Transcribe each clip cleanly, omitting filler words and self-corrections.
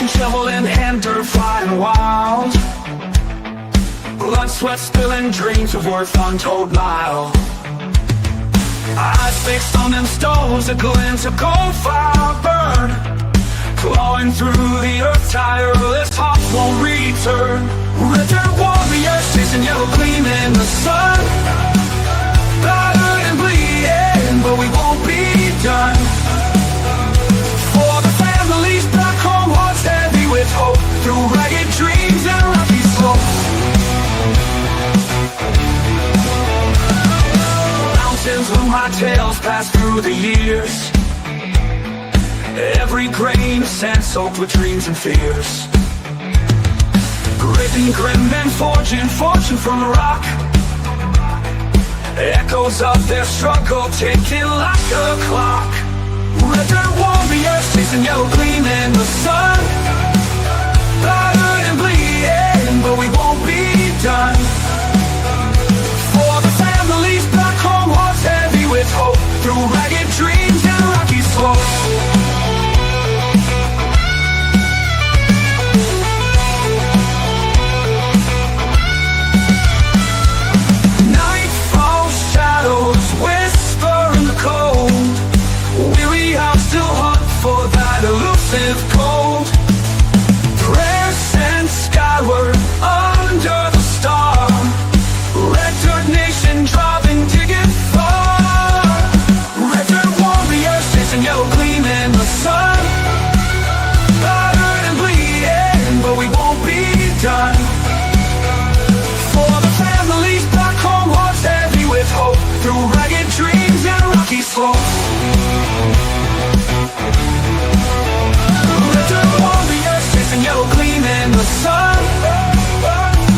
and shovel in hand, dirt flying wild. Blood, sweat, spilling, dreams of worth untold mile. Eyes fixed on them stones, a glint of cold fire burn. Clawing through the earth, tireless hearts won't return. Red dirt warriors chasing yellow gleam in the sun. Battered and bleeding, but we won't be done. For the families back home, hearts heavy with hope. Through ragged dreams and rocky slopes. Mountains loom my tales pass through the years. Every grain of sand soaked with dreams and fears. Gripping grim and forging fortune from the rock. Echoes of their struggle ticking like a clock. Red dirt warriors chasing yellow gleam in the sun. Battered and bleeding, but we won't be done. For the families back home, hearts heavy with hope. Through ragged dreams and rocky slopes. For that elusive cold, prayers sent skyward under the star. Red dirt nation driving to get far. Red dirt warriors chasing yellow gleam in the sun. Battered and bleeding, but we won't be done. For the families back home, hearts heavy with hope. Through ragged dreams and rocky slopes. Yellow gleam in the sun.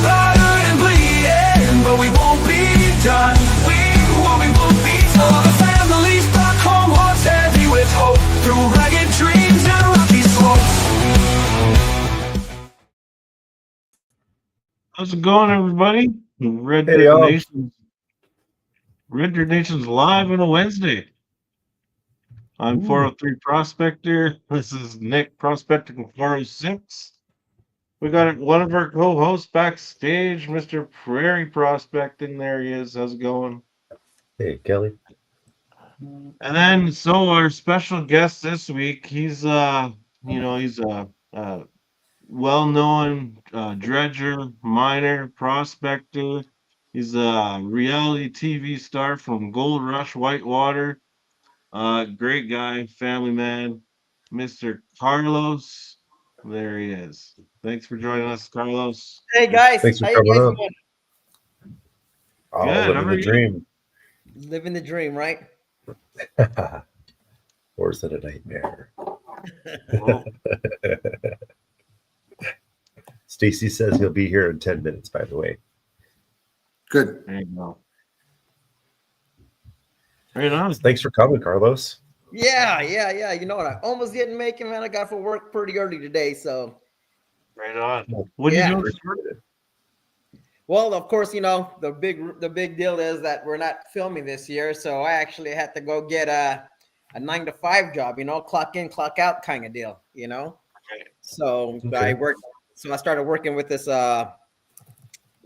Battered and bleeding, but we won't be done. We won't be done. The families back home, hearts heavy with hope. Through ragged dreams and rocky slopes. How's it going, everybody? Red Dirt Nation's live on a Wednesday. I'm 403 Prospector. This is Nick prospecting 406. We got one of our co-hosts backstage, Mr. Prairie Prospecting. There he is. How's it going? Hey, Kelly. And then, so our special guest this week, he's a well-known dredger, miner, prospector. He's a reality TV star from Gold Rush, Whitewater. Great guy, family man, Mr. Carlos. There he is. Thanks for joining us, Carlos. Hey guys, Thanks for how you coming guys on. doing? Living the dream. Living the dream, right? Or is it a nightmare? Well, Stacy says he'll be here in 10 minutes, by the way. Good. there you go. Right on. Thanks for coming, Carlos. Yeah. You know what? I almost didn't make it, man. I got for work pretty early today, so. Right on. What did Yeah. you do? Well, of course, you know the big deal is that we're not filming this year, so I actually had to go get a 9-to-5 job. You know, clock in, clock out kind of deal. You know. Okay. So Okay. I started working with this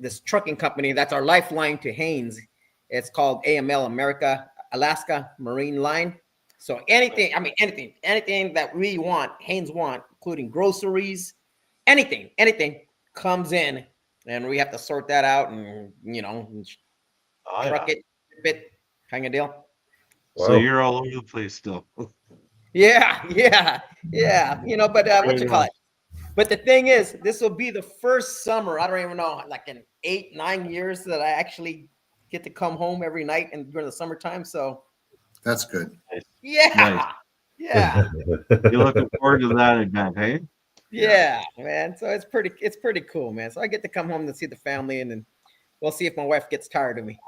this trucking company. That's our lifeline to Haynes. It's called AML America. Alaska Marine Line. So anything that we want, Haynes want, including groceries, anything comes in, and we have to sort that out and truck it, kind of deal. So you're all over the place still. Yeah. You know, but what you call it? But the thing is, this will be the first summer, I don't even know, like in 8-9 years that I actually get to come home every night and during the summertime. So That's good. yeah. Nice. Yeah. You're looking forward to that event, hey? Yeah, man. So it's pretty cool, man. So I get to come home to see the family, and then we'll see if my wife gets tired of me.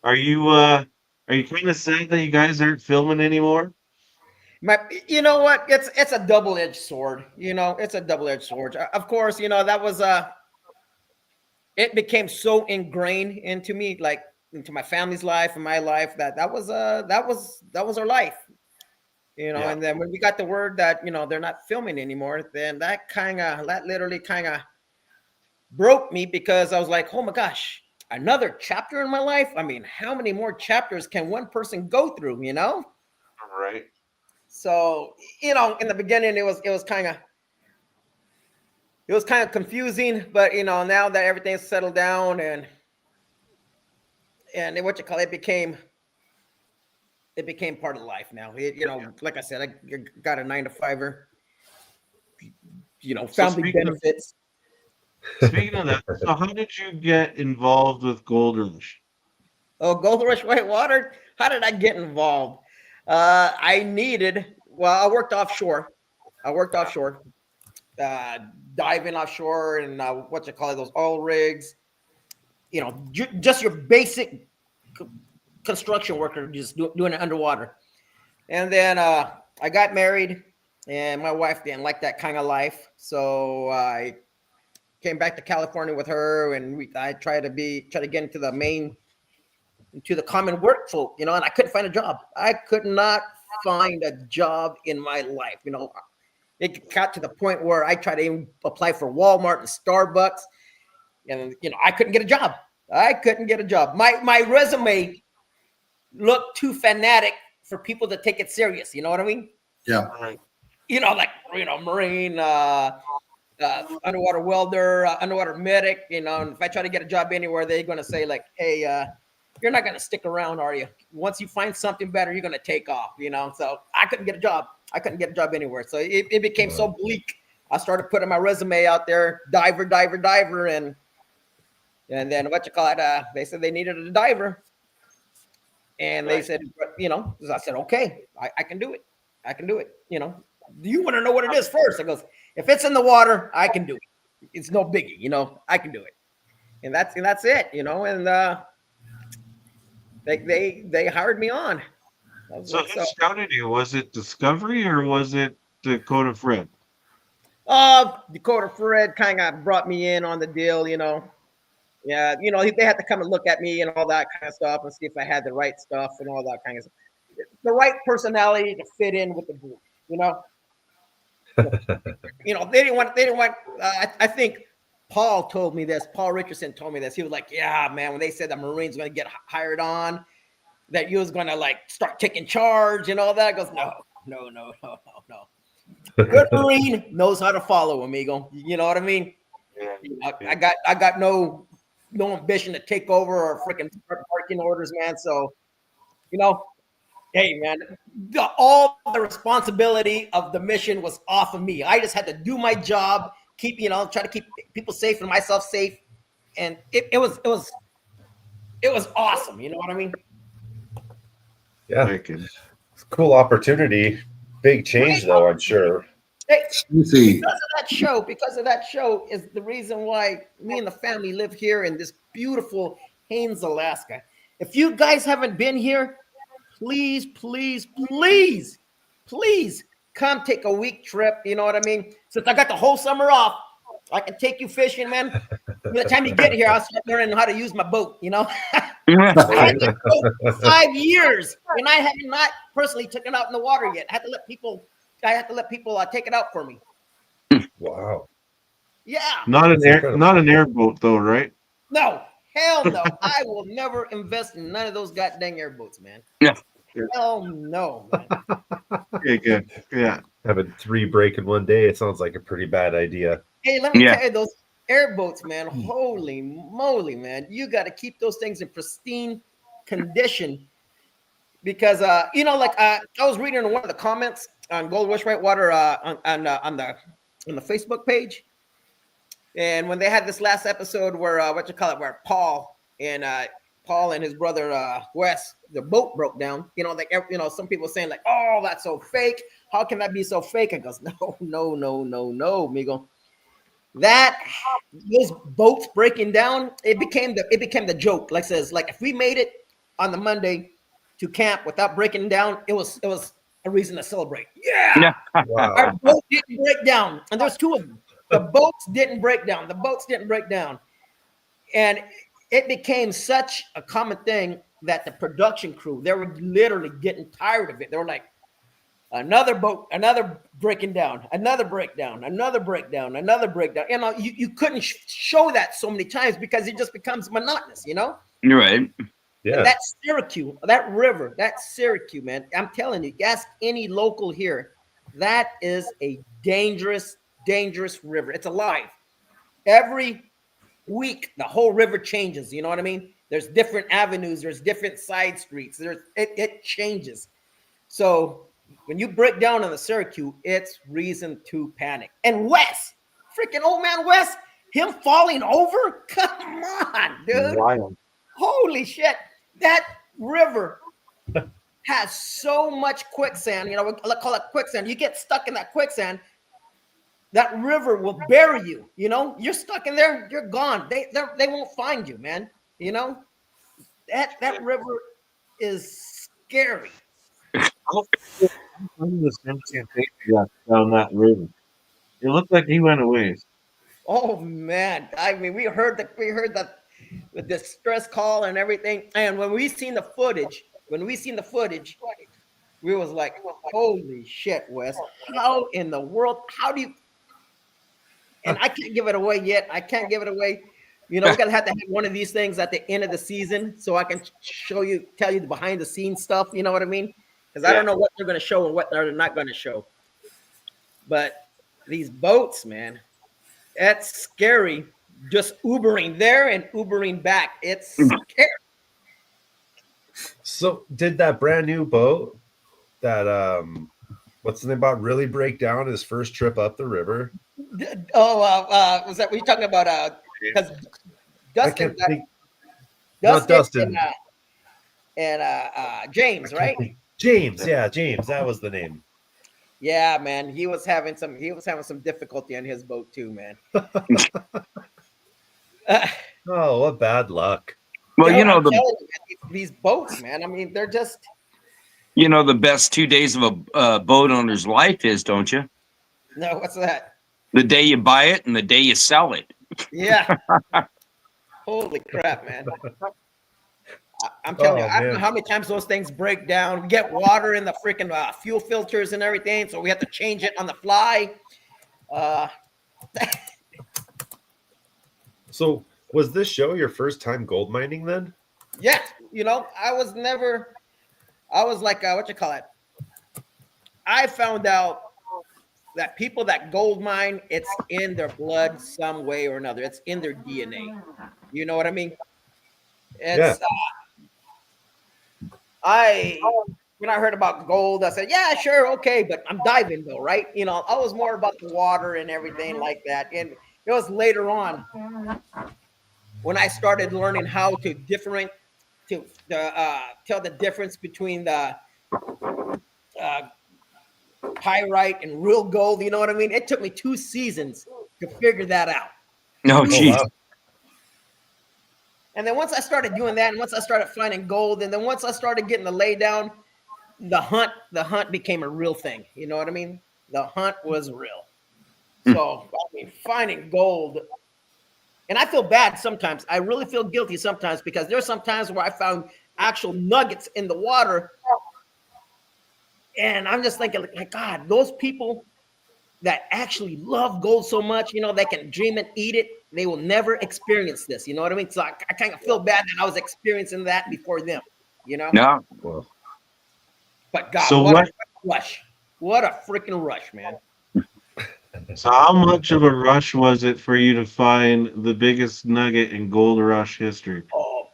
Are you kind of sad that you guys aren't filming anymore? You know what? It's a double-edged sword. You know, it's a double-edged sword. Of course, you know, that was it became so ingrained into me, like into my family's life and my life, that was our life. Yeah. And then when we got the word that, they're not filming anymore, then that literally kind of broke me, because I was like, oh my gosh, another chapter in my life. I mean, how many more chapters can one person go through, Right. So, in the beginning, it was kind of confusing, but now that everything's settled down and it became part of life now. Like I said, I got a 9-to-5er, So family benefits. Speaking of that, so how did you get involved with Gold Rush? Oh, Gold Rush Whitewater. How did I get involved? I worked offshore. Diving offshore and those oil rigs. Just your basic construction worker, just doing it underwater. And then I got married, and my wife didn't like that kind of life, so I came back to California with her, and I tried to get into the common workflow, and I couldn't find a job. I could not find a job in my life. It got to the point where I tried to even apply for Walmart and Starbucks, and I couldn't get a job. My resume looked too fanatic for people to take it serious. You know what I mean? Yeah. Right. Marine, underwater welder, underwater medic. And if I try to get a job anywhere, they're going to say like, hey, you're not going to stick around, are you? Once you find something better, you're going to take off, So I couldn't get a job. Anywhere. So it became so bleak. I started putting my resume out there, diver. And then they said they needed a diver. And they said, I said, okay, I can do it. Do you want to know what it is first? I goes, if it's in the water, I can do it. It's no biggie, I can do it. And that's it, and they hired me on. So who scouted you? Was it Discovery or was it Dakota Fred? Dakota Fred kind of brought me in on the deal, Yeah, they had to come and look at me and all that kind of stuff and see if I had the right stuff and all that kind of stuff. The right personality to fit in with the group, They didn't want. I think Paul Richardson told me this. He was like, "Yeah, man, when they said the Marines were going to get hired on, that you was going to like start taking charge and all that." I goes, no. Good Marine knows how to follow, amigo. You know what I mean? Yeah. I got no ambition to take over or freaking parking orders, man. So, hey, man, all the responsibility of the mission was off of me. I just had to do my job, try to keep people safe and myself safe, and it was awesome. You know what I mean? Yeah, Wicked. it's a cool opportunity. Big change, though, I'm sure. Hey, See, because of that show is the reason why me and the family live here in this beautiful Haines, Alaska. If you guys haven't been here, please come take a week trip. You know what I mean? Since I got the whole summer off, I can take you fishing, man. By the time you get here, I'll start learning how to use my boat. I had this boat for 5 years, and I have not personally taken it out in the water yet. I had to let people take it out for me. Wow. Yeah. Not an airboat though, right? No. Hell no. I will never invest in none of those goddamn airboats, man. Yeah. Hell no, man. Okay, good. Yeah. Having 3 break in one day, it sounds like a pretty bad idea. Hey, let me tell you, those airboats, man. Holy moly, man. You got to keep those things in pristine condition. Because I was reading one of the comments on Gold Rush Whitewater on the Facebook page, and when they had this last episode where where Paul and his brother Wes, the boat broke down. Some people saying like, "Oh, that's so fake. How can that be so fake?" I goes, "No, amigo. Those boats breaking down, it became the joke. Like says, like if we made it on the Monday to camp without breaking down, it was a reason to celebrate. Yeah. Wow. Our boat didn't break down, and there's 2 of them. The boats didn't break down. And it became such a common thing that the production crew, they were literally getting tired of it. They were like, Another boat, another breaking down, another breakdown, another breakdown, another breakdown. You know, you couldn't show that so many times because it just becomes monotonous, you know? You're right. Yeah. And that Syracuse, that river, that Syracuse, man, I'm telling you, ask any local here, that is a dangerous, dangerous river. It's alive. Every week, the whole river changes. You know what I mean? There's different avenues. There's different side streets. It changes. So when you break down on the Syracuse, it's reason to panic. And Wes, freaking old man Wes, him falling over? Come on, dude. Wild. Holy shit. That river has so much quicksand. You know, we call it quicksand. You get stuck in that quicksand, that river will bury you. You know, you're stuck in there, you're gone. They won't find you, man. You know, that river is scary. The Simpson got down that river. It looked like he went away. Oh man, I mean, we heard the distress call and everything, and when we seen the footage, we was like, holy shit, Wes, how in the world? How do you? And I can't give it away yet. I can't give it away. You know, we're gonna have to have one of these things at the end of the season so I can tell you the behind the scenes stuff. You know what I mean? Because I don't know what they're gonna show and what they're not gonna show. But these boats, man, that's scary. Just Ubering there and Ubering back. It's scary. So did that brand new boat that what's the name about really break down his first trip up the river? Was that what you talking about? Because Dustin, Not Dustin. and James, right? James, yeah, James, that was the name. Yeah, man, he was having some difficulty on his boat too, man. Oh, what bad luck. Well, Yeah, you know, I'm telling you, man, these boats, man. I mean, they're just you know, the best 2 days of a boat owner's life is, don't you? no. What's that? The day you buy it and the day you sell it. Yeah. Holy crap, man. I'm telling you, I don't know man. how many times those things break down. We get water in the freaking fuel filters and everything, so we have to change it on the fly. So was this show your first time gold mining then? Yeah, you know, I was like, what you call it? I found out that people that gold mine, it's in their blood some way or another. It's in their DNA. You know what I mean? It's, when I heard about gold, I said, yeah, sure, okay, but I'm diving though, right? You know, I was more about the water and everything like that. And it was later on when I started learning how to tell the difference between the pyrite and real gold. You know what I mean? It took me 2 seasons to figure that out. No, geez. wow. And then once I started doing that, and once I started finding gold, and then once I started getting the lay down, the hunt became a real thing. You know what I mean? The hunt was real. So I mean, finding gold, and I feel bad sometimes. I really feel guilty sometimes because there's some times where I found actual nuggets in the water, and I'm just thinking, like, God, those people that actually love gold so much, you know, they can dream and eat it. They will never experience this. You know what I mean? So I kind of feel bad that I was experiencing that before them. You know? No. Well, But God, So what a rush! What a freaking rush, man! So how much of a rush was it for you to find the biggest nugget in gold rush history? Oh,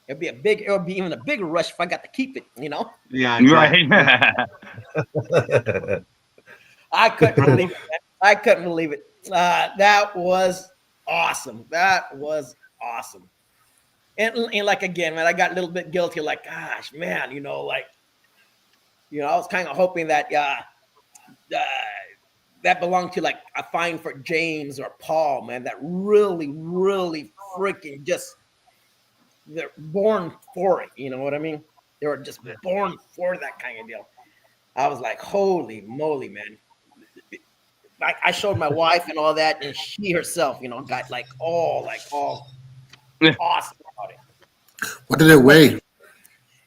it would be even a bigger rush if I got to keep it. You know? Yeah, exactly. Right. I couldn't believe it. Man. I couldn't believe it. That was awesome. That was awesome. And like again, man, I got a little bit guilty. Like, gosh, man, I was kind of hoping that that belonged to like a find for James or Paul, man. That really, really freaking they're born for it. You know what I mean? They were just born for that kind of deal. I was like, holy moly, man. I showed my wife and all that, and she herself, got all awesome about it. What did it weigh?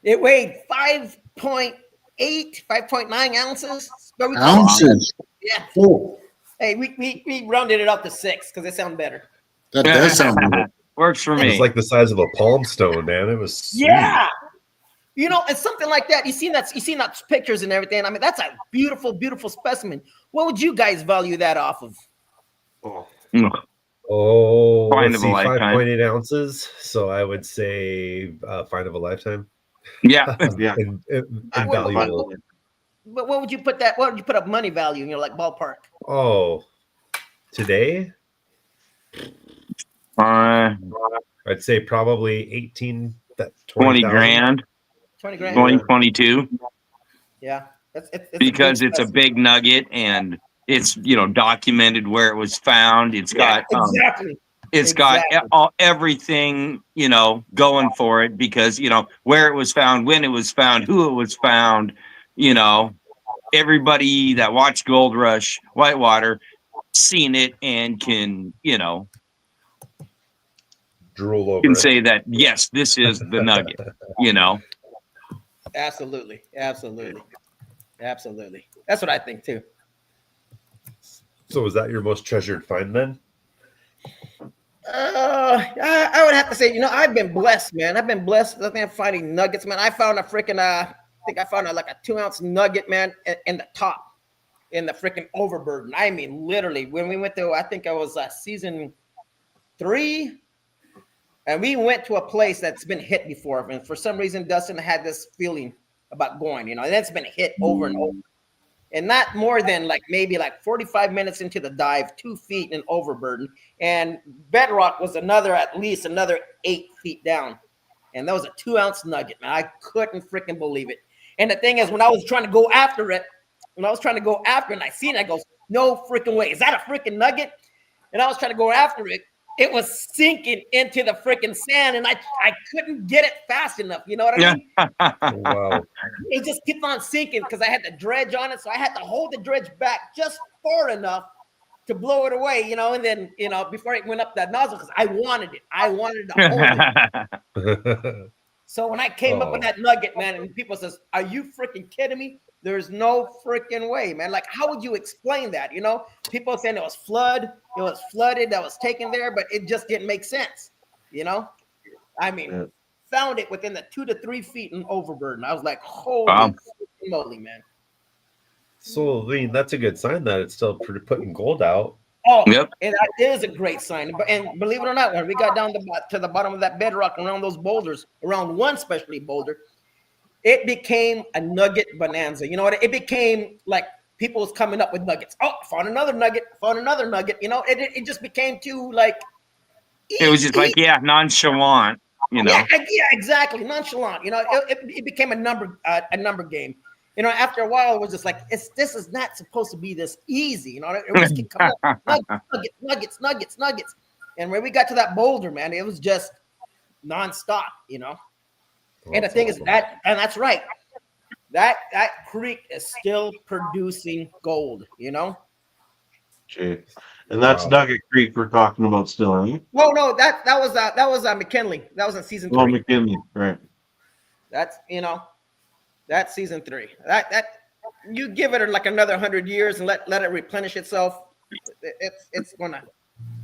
It weighed 5.8 5.9 ounces. But we Ounces. Yeah. Oh, Hey, we rounded it up to 6 because it sounds better. that does sound good. Works for It was me. like the size of a palm stone, man. It was sweet. Yeah. You know, it's something like that. You seen that pictures and everything. I mean, that's a beautiful, beautiful specimen. What would you guys value that off of? Oh, Find let's of a see, lifetime. 5.8 ounces. So I would say find of a lifetime. Yeah. Yeah. in What- value. But what would you put that? What would you put up money value? You know, like ballpark. Oh, today Uh, I'd say probably 18, 20 20,000. grand, 20 grand. 20, 22, Yeah. It's because good it's a specimen. big nugget and it's, documented where it was found. It's got, exactly. it's got Exactly. everything, going for it because, where it was found, when it was found, who it was found, everybody that watched Gold Rush Whitewater seen it and can, Drool over can it. say that, yes, this is the nugget, Absolutely. That's what I think too. So was that your most treasured find then? I would have to say, I've been blessed, man. I've been blessed. I think finding nuggets, man. I found a freaking, I think I found like a 2-ounce nugget, man, in the top, in the freaking overburden. I mean, literally, when we went to, I think it was season 3, and we went to a place that's been hit before, and for some reason, Dustin had this feeling about going, and it's been hit over and over. And not more than maybe 45 minutes into the dive, 2 feet in overburden. And bedrock was at least another 8 feet down. And that was a 2-ounce nugget, man. I couldn't freaking believe it. And the thing is, when I was trying to go after it, and I seen it, I goes, no freaking way. Is that a freaking nugget? And I was trying to go after it. It was sinking into the freaking sand, and I couldn't get it fast enough. You know what I mean? Oh, wow. It just kept on sinking because I had the dredge on it, so I had to hold the dredge back just far enough to blow it away, and then before it went up that nozzle, because I wanted to hold it. So when I came up with that nugget, man, and people says, "Are you freaking kidding me?" There's no freaking way, man. Like, how would you explain that? People saying it was flooded, that was taken there, but it just didn't make sense. I mean, found it within the 2 to 3 feet in overburden. I was like, holy moly, man. So, I mean, that's a good sign that it's still putting gold out. Oh, Yep. And that is a great sign. And believe it or not, when we got down to the bottom of that bedrock around those boulders, around one specialty boulder, it became a nugget bonanza. You know what? It became like people was coming up with nuggets. Oh, found another nugget. It just became too It was just nonchalant, Yeah, exactly. Nonchalant. It became a number game. After a while, it was just like, this is not supposed to be this easy. It was keep coming up, nuggets. And when we got to that boulder, man, it was just nonstop, And the thing is that's right. That creek is still producing gold, Okay. And that's Nugget Creek we're talking about still, right? No, that was McKinley. That was in season 3. Oh, McKinley, right. That's that's season 3. That you give it like another 100 years and let it replenish itself. It's gonna,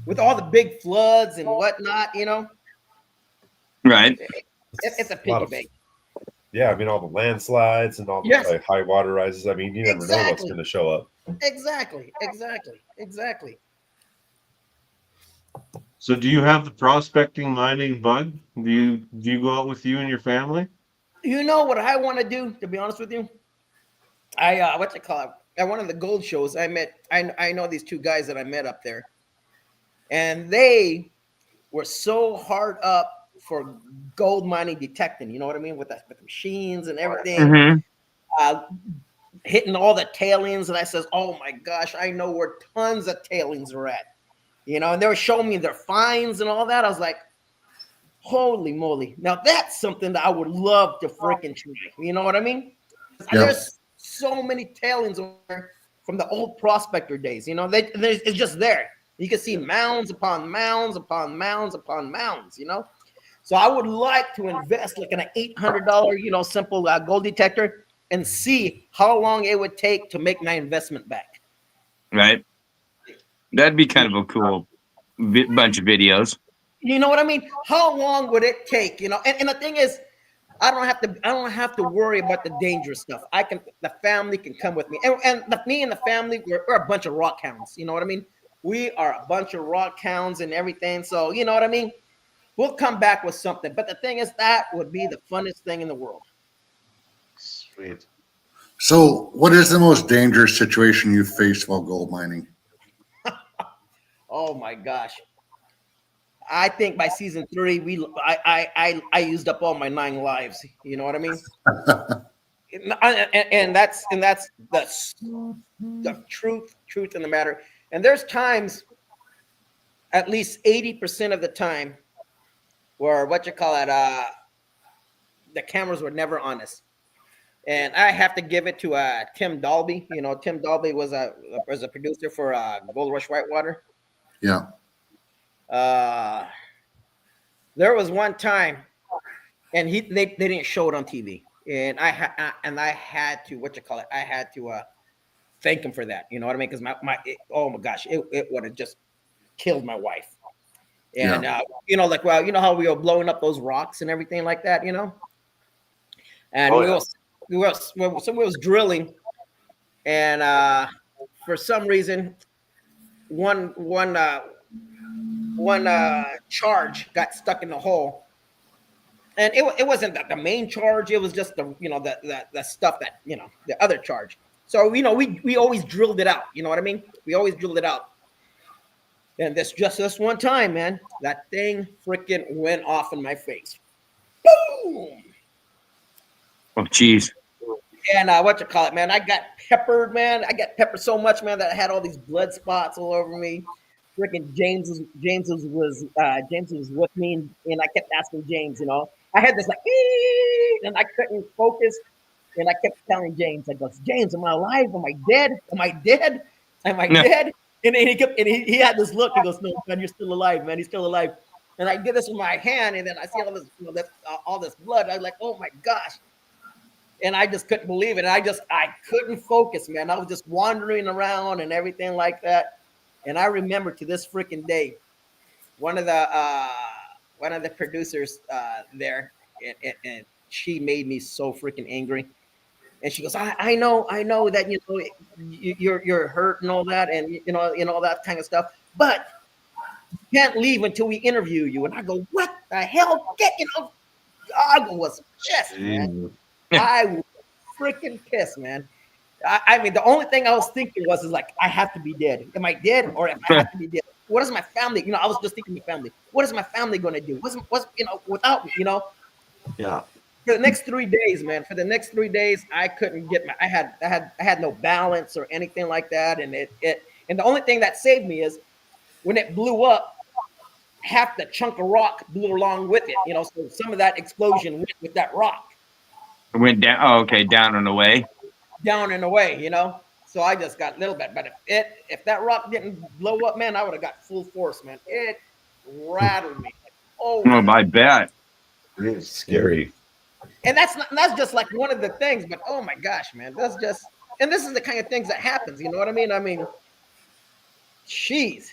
with all the big floods and whatnot, Right. It's a piggy bank. Yeah, I mean, all the landslides and all the high water rises. I mean, you never know what's going to show up. Exactly. So do you have the prospecting mining bug? Do you go out with you and your family? You know what I want to do, to be honest with you? At one of the gold shows, I know these 2 guys that I met up there, and they were so hard up for gold mining detecting, you know what I mean, with the machines and everything, Mm-hmm. Hitting all the tailings, and I says, oh my gosh, I know where tons of tailings are at, and they were showing me their finds and all that. I was like, holy moly. Now that's something that I would love to freaking try. You know what I mean? Yeah. There's so many tailings from the old prospector days. It's just there. You can see mounds upon mounds upon mounds upon mounds, So I would like to invest like in an $800, simple gold detector and see how long it would take to make my investment back. Right. That'd be kind of a cool bunch of videos. You know what I mean? How long would it take? You know, and the thing is, I don't have to worry about the dangerous stuff. The family can come with me, me and the family, we're a bunch of rock hounds. You know what I mean? We are a bunch of rock hounds and everything. So you know what I mean? We'll come back with something. But the thing is, that would be the funnest thing in the world. Sweet. So, what is the most dangerous situation you've faced while gold mining? Oh my gosh. I think by season 3, I used up all my 9 lives. You know what I mean? and that's the truth in the matter. And there's times, at least 80% of the time, where the cameras were never on us. And I have to give it to Tim Dalby. You know, Tim Dalby was a producer for Gold Rush Whitewater. Yeah. There was one time, and they didn't show it on TV, and I had to I had to thank him for that. You know what I mean? Because oh my gosh, it would have just killed my wife. And you know, like, well, you know how we were blowing up those rocks and everything like that, you know. And we was drilling, and for some reason, one charge got stuck in the hole, and it wasn't the main charge. It was just the stuff that, you know, the other charge. So, you know, we always drilled it out. You know what I mean? We always drilled it out. And this one time, man, that thing freaking went off in my face. Boom! Oh, geez. And man, I got peppered, man. I got peppered so much, man, that I had all these blood spots all over me. Freaking James was with me, and I kept asking James, you know. I had this like, and I couldn't focus, and I kept telling James, I go, James, am I alive? Am I dead? Am I dead? Am I dead? And he had this look. He goes, no, man, you're still alive, man. He's still alive. And I did this with my hand, and then I see all this, you know, all this blood. I was like, oh my gosh. And I just couldn't believe it. And I couldn't focus, man. I was just wandering around and everything like that. And I remember to this freaking day, one of the producers there, and she made me so freaking angry. And she goes, I know that, you know, you're hurt and all that, and you know all that kind of stuff, but you can't leave until we interview you. And I go, what the hell? I was pissed, man. I was freaking pissed, man. I mean, the only thing I was thinking was like, I have to be dead. Am I dead, or am I have to be dead? What is my family? You know, I was just thinking, my family. What is my family going to do? What's you know, without me? You know? Yeah. For the next 3 days, man. For the next 3 days, I couldn't get I had no balance or anything like that, and and the only thing that saved me is when it blew up, half the chunk of rock blew along with it. You know, so some of that explosion went with that rock. It went down. Oh, okay, down and away. Down and away, you know. So I just got a little bit, but if that rock didn't blow up, man, I would have got full force, man. It rattled me. Oh, I bet. It's scary. and that's just like one of the things, but oh my gosh, man, that's just, and this is the kind of things that happens. You know what I mean? I mean, jeez,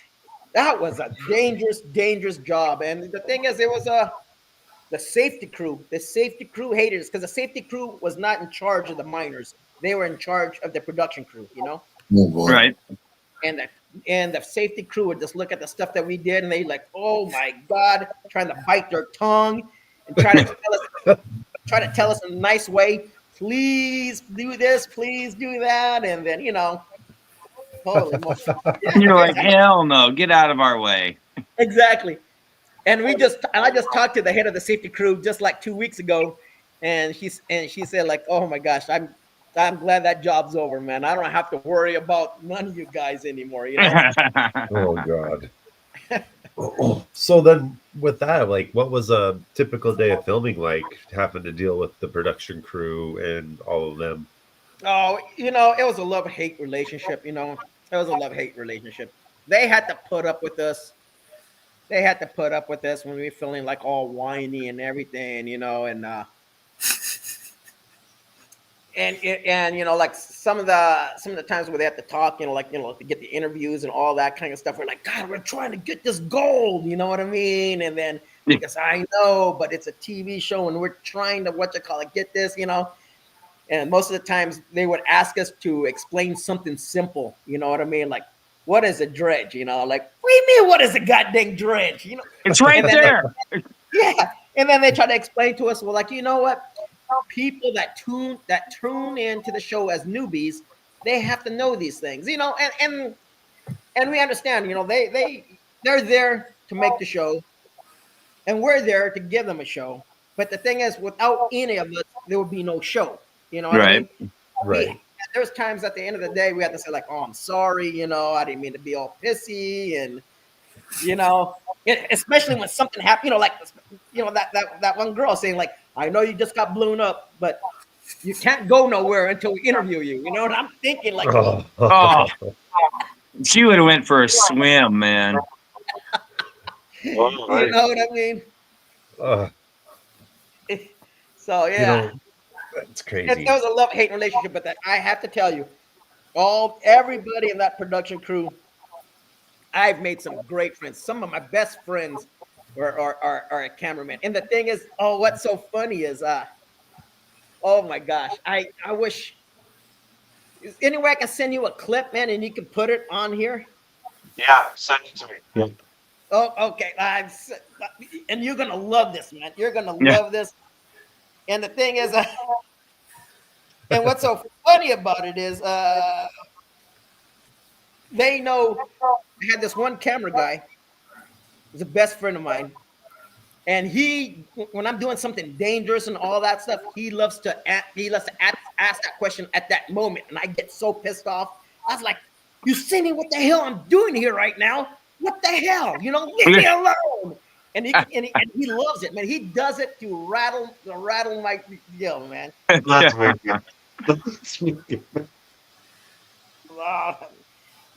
that was a dangerous job. And the thing is, it was the safety crew hated us because the safety crew was not in charge of the miners. They were in charge of the production crew, you know? Oh, boy. Right. And the safety crew would just look at the stuff that we did, and they like, oh my God, trying to bite their tongue and try to tell us in a nice way, please do this, please do that. And then, you know, holy moly. You're like, hell no, get out of our way. Exactly. And I just talked to the head of the safety crew just like 2 weeks ago, and she said like, oh my gosh, I'm glad that job's over, man. I don't have to worry about none of you guys anymore, you know. Oh God. So then with that, like, what was a typical day of filming like, having to deal with the production crew and all of them? Oh, you know, it was a love-hate relationship, you know. It was a love-hate relationship. They had to put up with us. They had to put up with us when we were feeling like all whiny and everything, you know, and and you know, like some of the times where they have to talk, you know, like, you know, to get the interviews and all that kind of stuff, we're like, God, we're trying to get this gold, you know what I mean? And then because I know, but it's a TV show and we're trying to get this, you know. And most of the times they would ask us to explain something simple, you know what I mean? Like, what is a dredge? You know, like, what do you mean, what is a goddamn dredge? You know, It's right and then there. yeah. And then they try to explain to us, well, like, you know what? People that tune into the show as newbies, they have to know these things, you know, and we understand, you know, they're there to make the show, and we're there to give them a show. But the thing is, without any of us, there would be no show. You know what I Right. mean? Right. There's times at the end of the day we have to say like, "Oh, I'm sorry," you know, I didn't mean to be all pissy, and you know, especially when something happened, you know, like, you know, that one girl saying like, "I know you just got blown up, but you can't go nowhere until we interview you." You know what I'm thinking? Like, Oh, she would have went for a swim, man. you know what I mean? Uh, So yeah. You know, it's It crazy. was a love-hate relationship, but that I have to tell you, everybody in that production crew, I've made some great friends. Some of my best friends are a cameraman. And the thing is, oh, what's so funny is, oh my gosh, I wish, is any way I can send you a clip, man, and you can put it on here? Yeah, send it to me. Yeah. Oh, okay. And you're gonna love this, man. You're gonna Yeah. love this. And the thing is, and what's so funny about it is, they know I had this one camera guy, he's a best friend of mine. And when I'm doing something dangerous and all that stuff, he loves to ask that question at that moment. And I get so pissed off. I was like, you see me what the hell I'm doing here right now? What the hell? You know, leave me alone. And he loves it, man. He does it to rattle my man. That's wicked. That's wicked.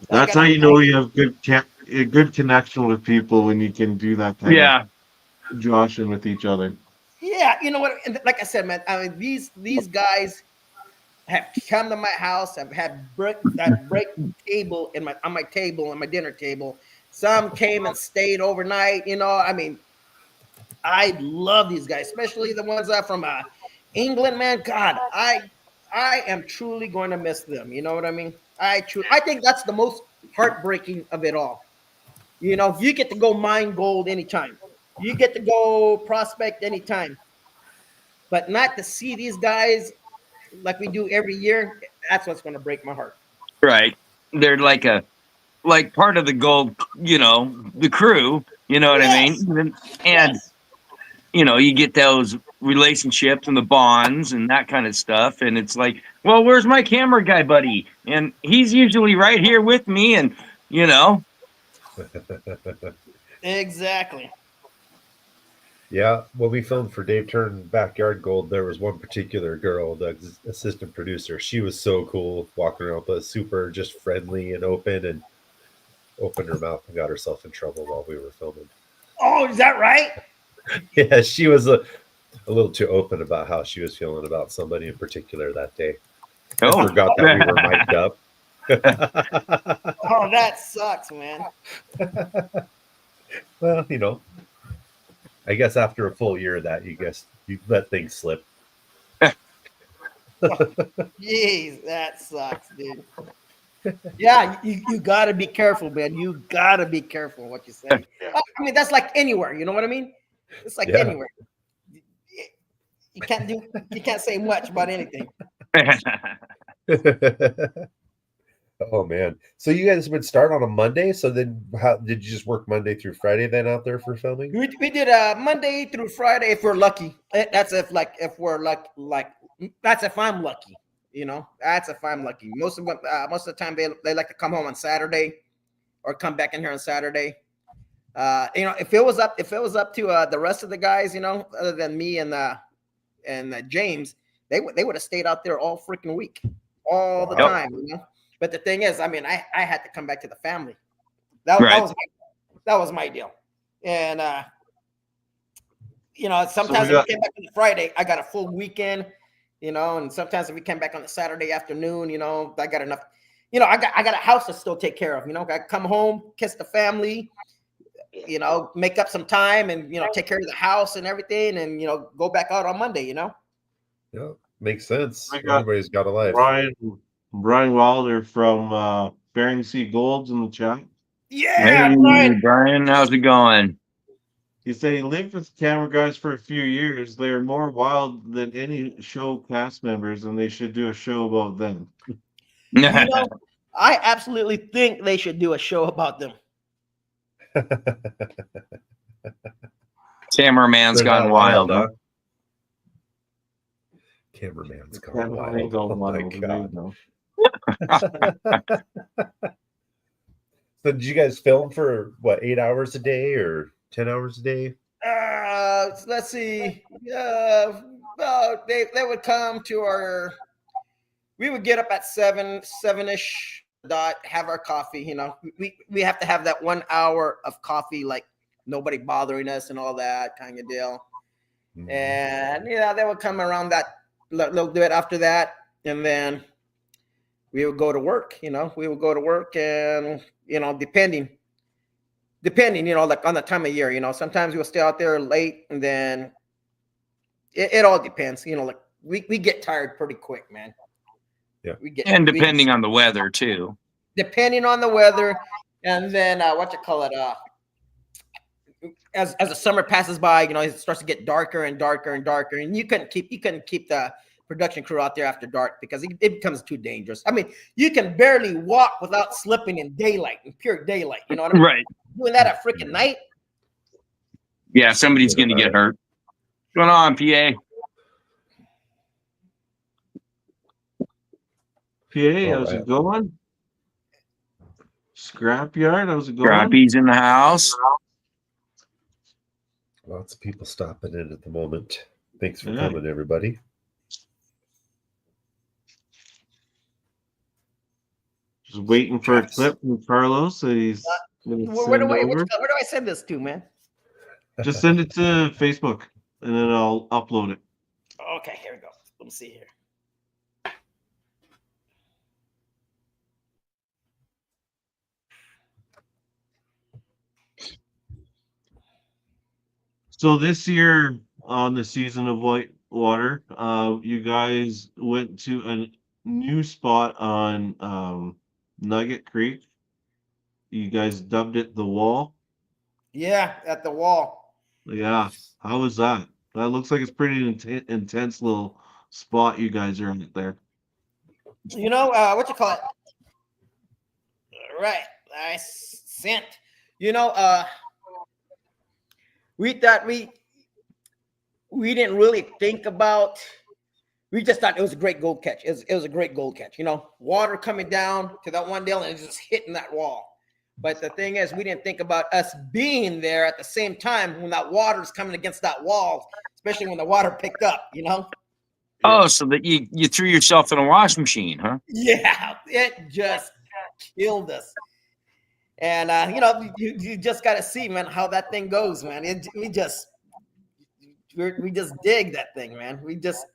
That's how you know you have a good connection with people when you can do that kind Yeah. of joshing with each other. Yeah, you know what? And like I said, man, I mean, these guys have come to my house. I've had break table on my table, on my dinner table. Some came and stayed overnight. You know, I mean, I love these guys, especially the ones that are from England, man. God, I am truly going to miss them. You know what I mean? I think that's the most heartbreaking of it all. You know, you get to go mine gold anytime. You get to go prospect anytime. But not to see these guys like we do every year, that's what's going to break my heart. Right. They're like part of the gold, you know, the crew, you know what I mean? And, you know, you get those relationships and the bonds and that kind of stuff. And it's like, well, where's my camera guy buddy? And he's usually right here with me. And, you know. Exactly. Yeah, when we filmed for Dave Turn Backyard Gold, there was one particular girl, the assistant producer. She was so cool, walking around, but super just friendly and open, and opened her mouth and got herself in trouble while we were filming. Oh, is that right? Yeah, she was a little too open about how she was feeling about somebody in particular that day. I forgot that we were mic'd up. Oh, that sucks, man. Well, you know, I guess after a full year of that, you let things slip. Jeez, that sucks, dude. Yeah, you got to be careful, man. You got to be careful what you say. I mean, that's like anywhere. You know what I mean? It's like anywhere. You can't say much about anything. Oh man! So you guys would start on a Monday. So then, how did you just work Monday through Friday then out there for filming? We did Monday through Friday if we're lucky. That's if we're like that's if I'm lucky. You know, that's if I'm lucky. Most of the time they like to come home on Saturday or come back in here on Saturday. You know, if it was up to the rest of the guys, you know, other than me and James, they would have stayed out there all freaking week, all the time. You know. But the thing is, I mean, I had to come back to the family. That was my deal. And you know, sometimes when I came back on Friday, I got a full weekend you know, and sometimes if we come back on a Saturday afternoon, you know, I got enough, you know, I got a house to still take care of, you know, I come home, kiss the family, you know, make up some time and, you know, take care of the house and everything and, you know, go back out on Monday, you know? Yeah, makes sense. I got Everybody's got a life. Brian Wilder from Bering Sea Golds in the chat. Yeah, Hey, Brian. Brian, how's it going? He said he lived with camera guys for a few years. They are more wild than any show cast members, and they should do a show about them. You know, I absolutely think they should do a show about them. Cameraman's They're gone not wild. huh? Cameraman's gone wild. Oh my God. So did you guys film for what, 8 hours a day or 10 hours a day? Let's see. They would come to our. We would get up at 7-ish dot, have our coffee. You know, we have to have that 1 hour of coffee, like nobody bothering us and all that kind of deal. And yeah, they would come around that little bit after that, and then we would go to work. You know, we would go to work, and you know, depending, you know, like on the time of year, you know, sometimes we'll stay out there late, and then it all depends. You know, like we get tired pretty quick, man. Yeah, and depending on the weather too. Depending on the weather, and then what you call it, as the summer passes by, you know, it starts to get darker and darker and darker, and you couldn't keep the production crew out there after dark because it becomes too dangerous. I mean, you can barely walk without slipping in daylight, in pure daylight. You know what I mean? Right. Doing that at freaking night. Yeah, somebody's going to get hurt. What's going on, PA? PA, how's it going? Scrapyard, how's it going? Scrappy's in the house. Lots of people stopping in at the moment. Thanks for coming, everybody. Just waiting for a clip from Carlos that he's Where do I send this to, man? Just send it to Facebook and then I'll upload it. Okay, here we go. Let me see here. So this year on the season of Whitewater, you guys went to a new spot on Nugget Creek. You guys dubbed it the Wall. Yeah, at the Wall. Yeah, how was that? That looks like it's pretty intense little spot you guys are in there. You know what you call it? Right, I sent. You know, we thought we didn't really think about. We just thought it was a great gold catch. It was a great gold catch. You know, water coming down to that one deal and just hitting that wall. But the thing is, we didn't think about us being there at the same time when that water's coming against that wall, especially when the water picked up. You know. Oh, so that you threw yourself in a washing machine, huh? Yeah, it just killed us. And you know, you just got to see, man, how that thing goes, man. We just dig that thing, man. We just,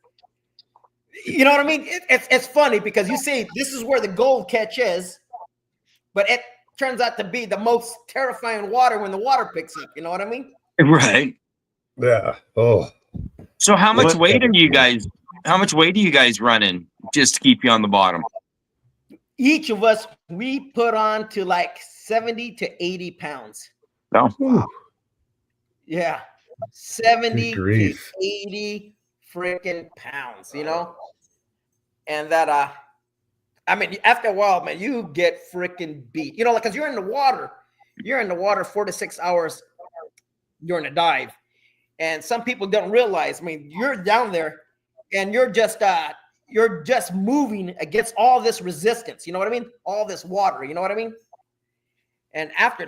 you know what I mean? It's funny because you see, this is where the gold catch is, but it turns out to be the most terrifying water when the water picks up. You know what I mean? Right. Yeah. Oh. So how much weight are you guys? How much weight are you guys running just to keep you on the bottom? Each of us, we put on to like 70 to 80 pounds. No. Wow. Yeah. 70 to 80 freaking pounds, you know? And that, I mean, after a while, man, you get freaking beat. You know, like, because you're in the water 4 to 6 hours during a dive. And some people don't realize, I mean, you're down there and you're just moving against all this resistance. You know what I mean? All this water, you know what I mean? And after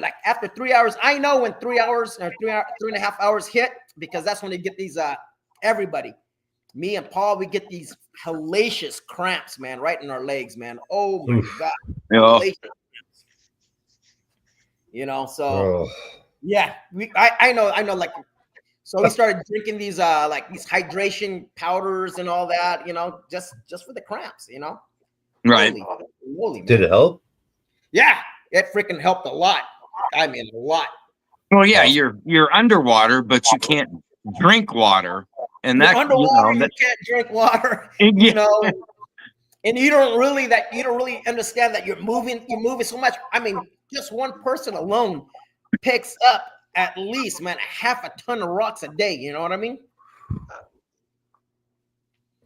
3 hours, I know when 3 hours or 3.5 hours hit, because that's when they get these, everybody, me and Paul, we get these hellacious cramps, man, right in our legs, man. Oh my God. Yeah. You know, so yeah, I know, like, So we started drinking these like these hydration powders and all that, you know, just for the cramps, you know. Right. Holy Did man. it help? Yeah, it freaking helped a lot. I mean, a lot. Well, yeah, you're underwater, but you can't drink water, and You're that underwater, you know, you can't drink water, that, you know, and you don't really understand that you're moving so much. I mean, just one person alone picks up at least, man, half a ton of rocks a day. You know what I mean?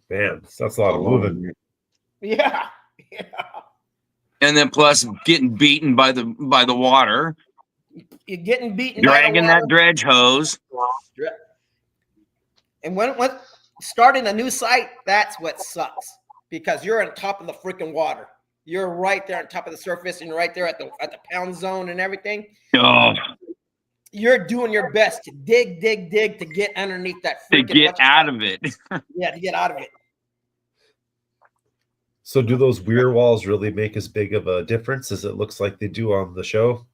Man, that's a lot of moving. Yeah. and then plus getting beaten by the water, You're getting beaten dragging by the that water. dredge hose. And when starting a new site, that's what sucks because you're on top of the freaking water. You're right there on top of the surface, and you're right there at the pound zone and everything. Oh, You're doing your best to dig to get underneath that to freaking get out of it. Yeah, to get out of it. So do those weir walls really make as big of a difference as it looks like they do on the show?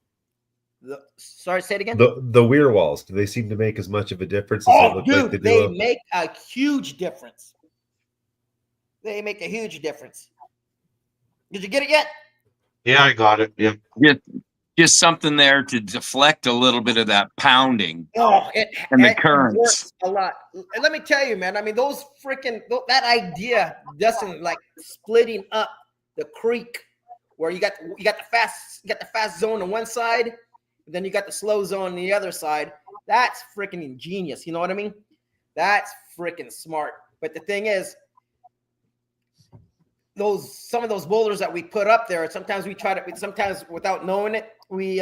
Sorry, say it again. The weir walls, do they seem to make as much of a difference as Oh, they look dude, like they they do? make a huge difference. They make a huge difference. Did you get it yet? Yeah, I got it. Yeah. Just something there to deflect a little bit of that pounding Oh, and the it currents. works a lot. And let me tell you, man. I mean, that idea doesn't like splitting up the creek where you got the fast zone on one side, and then you got the slow zone on the other side. That's freaking ingenious. You know what I mean? That's freaking smart. But the thing is, some of those boulders that we put up there, sometimes without knowing it, we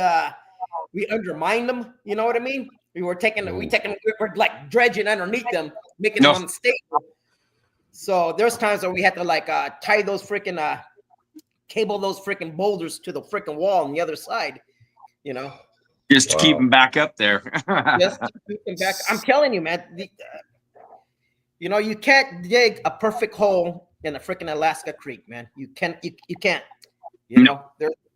undermine them. You know what I mean? We're like dredging underneath them, making them unstable. So there's times where we had to like tie those freaking cable those freaking boulders to the freaking wall on the other side. You know, Just to keep them back up there. just to keep them back. I'm telling you, man. You know, you can't dig a perfect hole in a freaking Alaska creek, man. You can't. You know,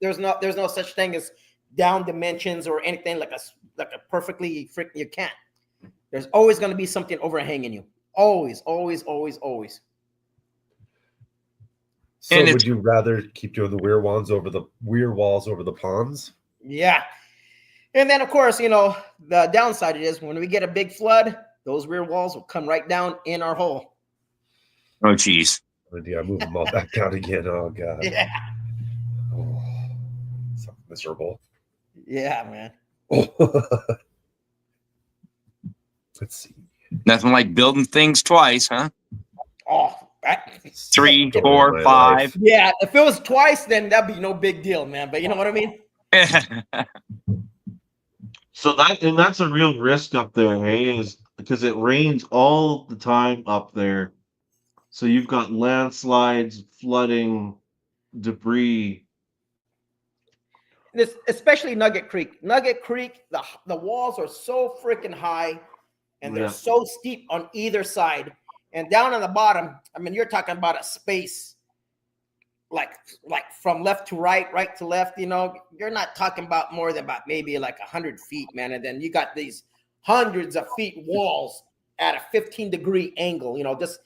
there's no such thing as down dimensions or anything like a perfectly freaking. You can't. There's always going to be something overhanging you. Always. So And would you rather keep doing the weir walls over the ponds? Yeah. And then, of course, you know, the downside is when we get a big flood, those rear walls will come right down in our hole. Oh, geez. Oh, yeah, move them all back down again. Oh, God. Yeah. Oh, so miserable. Yeah, man. Let's see. Nothing like building things twice, huh? Oh, 3, Story 4, of my 5. life. yeah. If it was twice, then that'd be no big deal, man. But you know what I mean? So that's a real risk up there, hey, is because it rains all the time up there. So you've got landslides, flooding, debris. Especially Nugget Creek. Nugget Creek, the walls are so freaking high, and they're Yeah. so steep on either side. And down on the bottom, I mean, you're talking about a space like from left to right, right to left. You know, you're not talking about more than about maybe like 100 feet, man. And then you got these hundreds of feet walls at a 15-degree angle. You know, just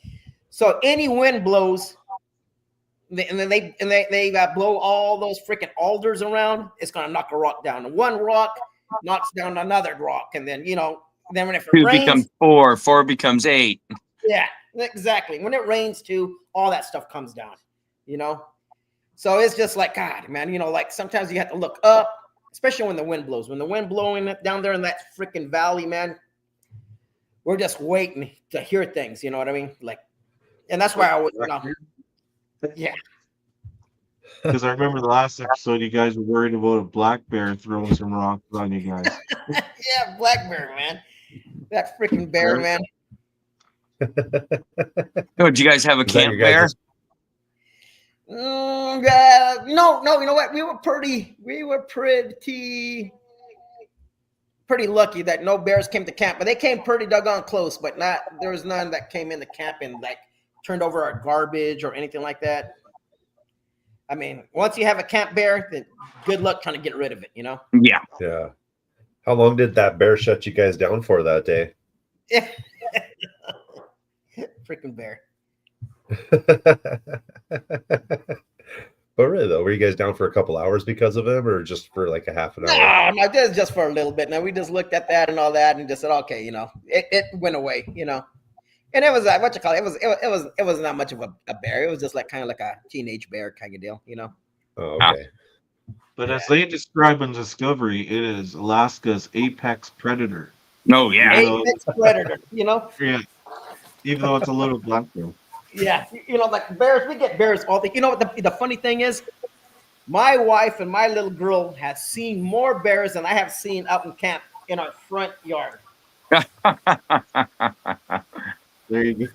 so any wind blows. And then they blow all those freaking alders around. It's gonna knock a rock down. And one rock knocks down another rock, and then then when it 2 rains, becomes 4, 4 becomes 8. yeah, exactly. When it rains too, all that stuff comes down. You know, so it's just like God, man. You know, like sometimes you have to look up, especially when the wind blows. When the wind blowing down there in that freaking valley, man, we're just waiting to hear things. You know what I mean? Like, and that's why I always, yeah. Because I remember the last episode, you guys were worried about a black bear throwing some rocks on you guys. Yeah, black bear, man. That freaking bear, man. Oh, did you guys have a Is that camp your bear? guys' No. You know what? We were pretty lucky that no bears came to camp, but they came pretty doggone close. But there was none that came into camp and like turned over our garbage or anything like that. I mean, once you have a camp bear, then good luck trying to get rid of it. You know? Yeah. Yeah. How long did that bear shut you guys down for that day? Yeah. Freaking bear. But really though, were you guys down for a couple hours because of him, or just for like a half an hour? No, just for a little bit. Now we just looked at that and all that, and just said, okay, it went away, And it was what you call it. It was not much of a bear. It was just like kind of like a teenage bear kind of deal. Oh, okay. But as they describe in Discovery, it is Alaska's apex predator. No, yeah. Hey. Apex predator, Yeah, even though it's a little black bear. Yeah, like bears. We get bears all the. You know what the funny thing is? My wife and my little girl has seen more bears than I have seen out in camp in our front yard. There you go.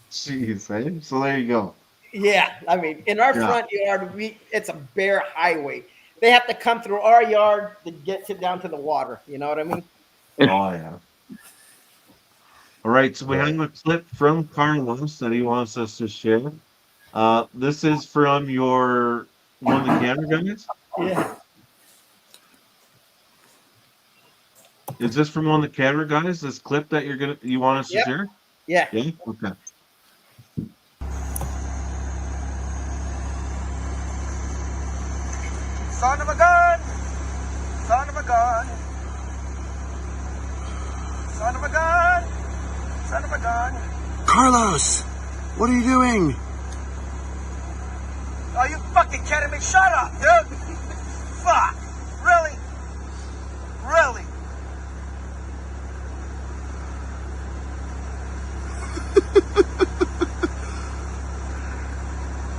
Jeez, eh? So there you go. Yeah, I mean, in our Yeah. front yard, it's a bear highway. They have to come through our yard to get down to the water. You know what I mean? Oh yeah. All right, so we have a clip from Carlos that he wants us to share. This is from one of the camera guys. Yeah. Is this from one of the camera guys? This clip that you want us to Yep. share? Yeah. Yeah. Okay. Son of a gun! Son of a gun! Son of a gun! Son of a gun! Carlos, what are you doing? Are you fucking kidding me? Shut up, dude! Fuck! Really? Really?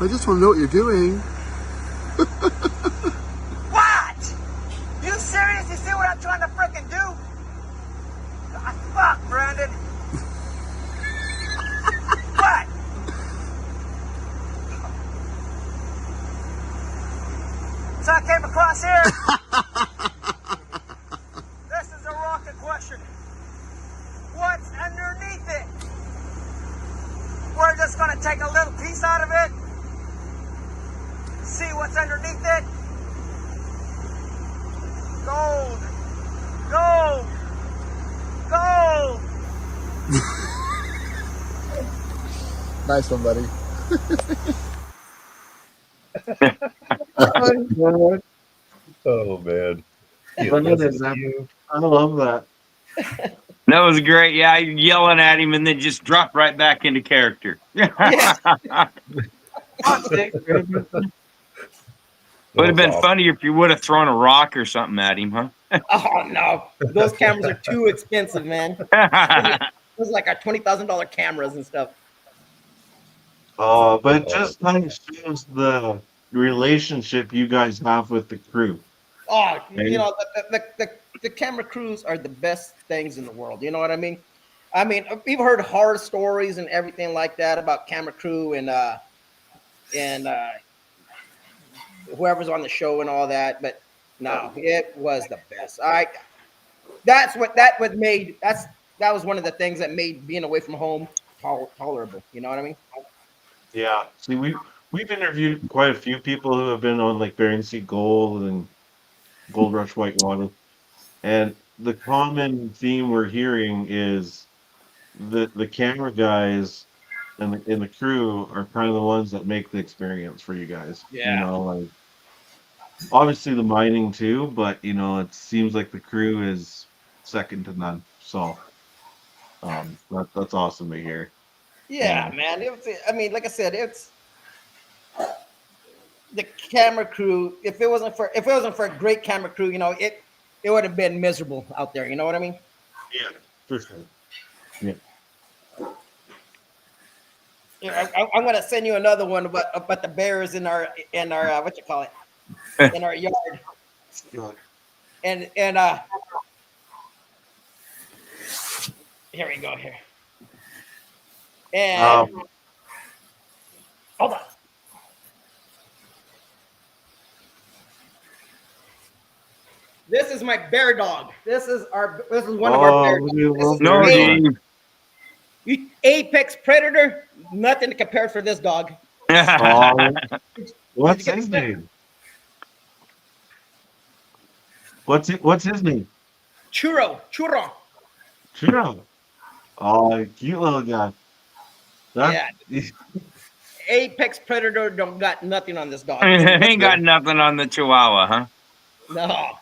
I just want to know what you're doing. What? You serious? You see what I'm trying to frickin' do? Ah, fuck, Brandon! What? So I came across here. This is a rocket question. What's underneath it? We're just gonna take a little piece out of it. See what's underneath it. Gold. Gold. Gold. Nice one, buddy. Oh man. Look at this. I love that. That was great. Yeah, yelling at him and then just drop right back into character. Would have been funny if you would have thrown a rock or something at him, huh? Oh no, those cameras are too expensive, man. Those are like our $20,000 cameras and stuff. But it just kind of shows the relationship you guys have with the crew. Oh, the camera crews are the best things in the world. You know what I mean? I mean, we've heard horror stories and everything like that about camera crew and whoever's on the show and all that. But no, it was the best. That was one of the things that made being away from home tolerable. You know what I mean? Yeah. See, we've interviewed quite a few people who have been on like Bering Sea Gold and Gold Rush Whitewater, and the common theme we're hearing is the camera guys and the crew are kind of the ones that make the experience for you guys. Yeah. Like obviously the mining too, but it seems like the crew is second to none. So that's awesome to hear. Yeah, man. Like I said, it's the camera crew. If it wasn't for a great camera crew, it would have been miserable out there. You know what I mean? Yeah, for sure. Yeah. I'm gonna send you another one about the bears in our in our yard. And here we go here. And hold on. This is my bear dog. This is one of our bear dogs. No, dude. Apex predator. Nothing to compare for this dog. What's his name? What's his name? Churro. Churro. Oh, cute little guy. That, Apex predator don't got nothing on this dog. Ain't got nothing on the Chihuahua, No.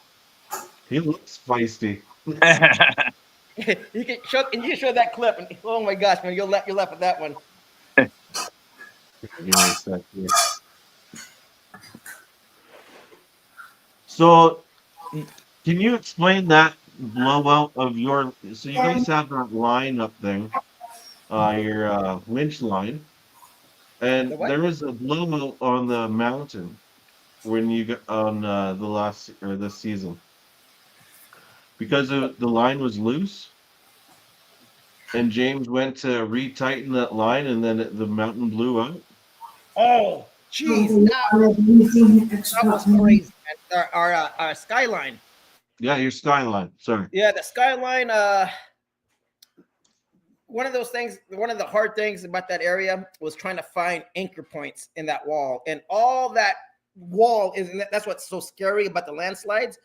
he looks feisty. huh? You can show that clip, and oh my gosh, man, you'll laugh at that one. Give me a sec here. So, can you explain that blowout of your? So you guys have that line up there, your winch line, and The what? there was a blowout on the mountain when you got on the last or this season because the line was loose, and James went to retighten that line, and then the mountain blew out. Oh, jeez, that was crazy. Man. Our skyline. Yeah, your skyline. Sorry. Yeah, the skyline. One of those things, one of the hard things about that area was trying to find anchor points in that wall, and all that wall is. That's what's so scary about the landslides.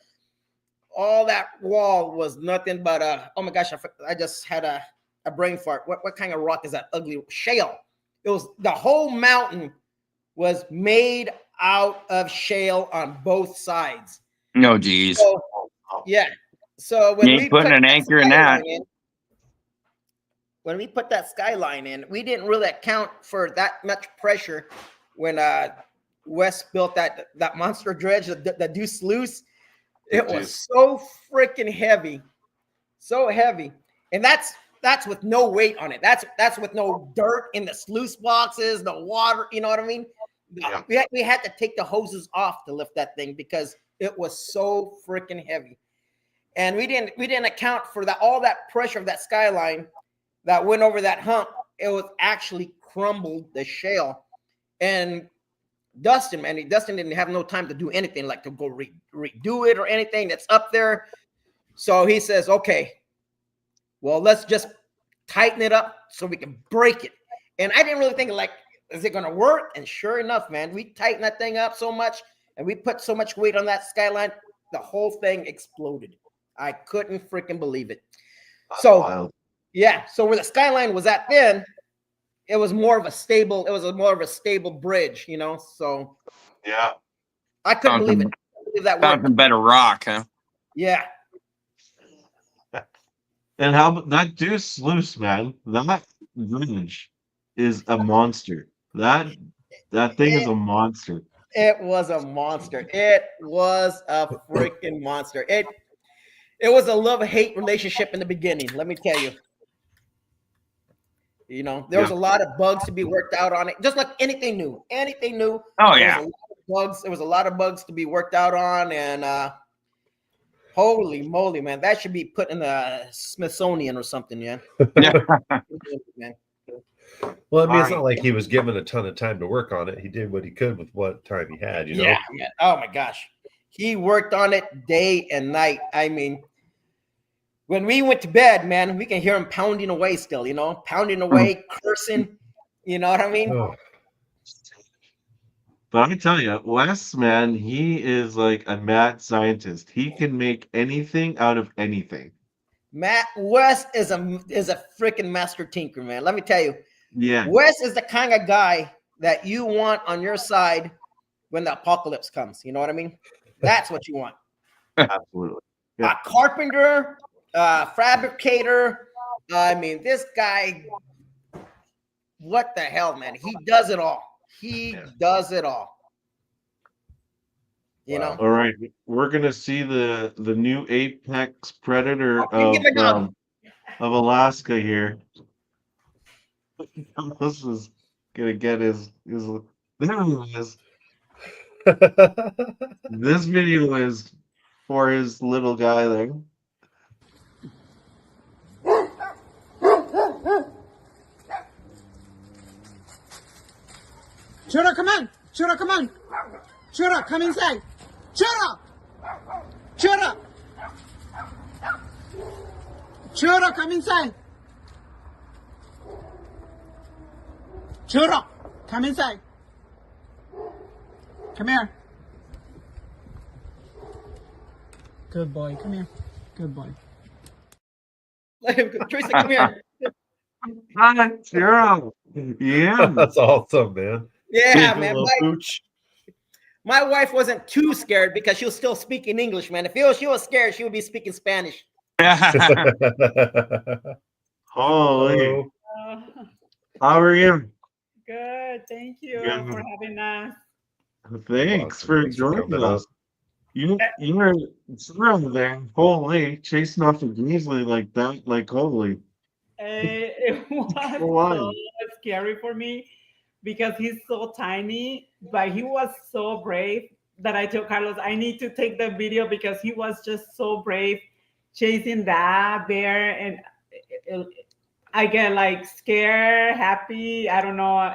All that wall was nothing but oh my gosh, I just had a brain fart. What kind of rock is that? Ugly shale. It was the whole mountain was made out of shale on both sides. No, geez. So, yeah. So when You we ain't putting put an anchor in that. skyline in, when we put that skyline in, we didn't really account for that much pressure when Wes built that monster dredge, the Deuce Sluice. It was so freaking heavy, so heavy, and that's with no weight on it. That's with no dirt in the sluice boxes, the water. You know what I mean? Yeah. We had to take the hoses off to lift that thing because it was so freaking heavy, and we didn't account for that all that pressure of that skyline that went over that hump. It was actually crumbled the shale, and Dustin didn't have no time to do anything like to go redo it or anything that's up there. So he says, okay, well, let's just tighten it up so we can break it. And I didn't really think like, is it going to work? And sure enough, man, we tightened that thing up so much and we put so much weight on that skyline, the whole thing exploded. I couldn't freaking believe it. So, Wild. yeah. So where the skyline was at then, it was more of a stable bridge, you know? So Yeah. I couldn't believe it. That Found worked. some better rock, huh? Yeah. And how about that Deuce Sluice, man? That bridge is a monster. That thing is a monster. It was a monster. It was a freaking monster. It was a love-hate relationship in the beginning, let me tell you. You know, there was a lot of bugs to be worked out on it, just like anything new. Anything new. Oh, there yeah. was a lot of bugs. There was a lot of bugs to be worked out on, and holy moly, man, that should be put in the Smithsonian or something, yeah. Man. Well, I mean, it's All not like he was given a ton of time to work on it. He did what he could with what time he had, you know? Yeah, man. Oh my gosh. He worked on it day and night. I mean, when we went to bed, man, we can hear him pounding away still, you know, pounding away, cursing. You know what I mean? Oh, But I tell you, Wes, man, he is like a mad scientist. He can make anything out of anything. Matt Wes is a freaking master tinker, man. Let me tell you, Yeah. Wes is the kind of guy that you want on your side when the apocalypse comes. You know what I mean? That's what you want. Absolutely. Yeah. A carpenter, fabricator. I mean, this guy, what the hell, man? He does it all. He does it all. You Wow. know? All right. We're gonna see the new apex predator Give it up. of Alaska here. This is gonna get his there he is. This video is for his little guy there. Chura, come on! Chura, come on! Chura, come inside! Chura! Chura! Chura, come inside! Chura, come inside! Come here. Good boy, come here. Good boy. Teresa, come here. Churro. Yeah. That's awesome, man. Yeah, Big man. little pooch. My wife wasn't too scared because she was still speaking English, man. If she was scared, she would be speaking Spanish. Holy. Oh, Uh, How are you? good. Thank you Yeah. for having us. Thanks awesome. for Thanks for joining coming us. You were Churro there. Holy. Chasing off a grizzly like that. Like, holy. It was Why? so scary for me because he's so tiny, but he was so brave that I told Carlos, I need to take the video because he was just so brave chasing that bear. And I get like scared, happy, I don't know,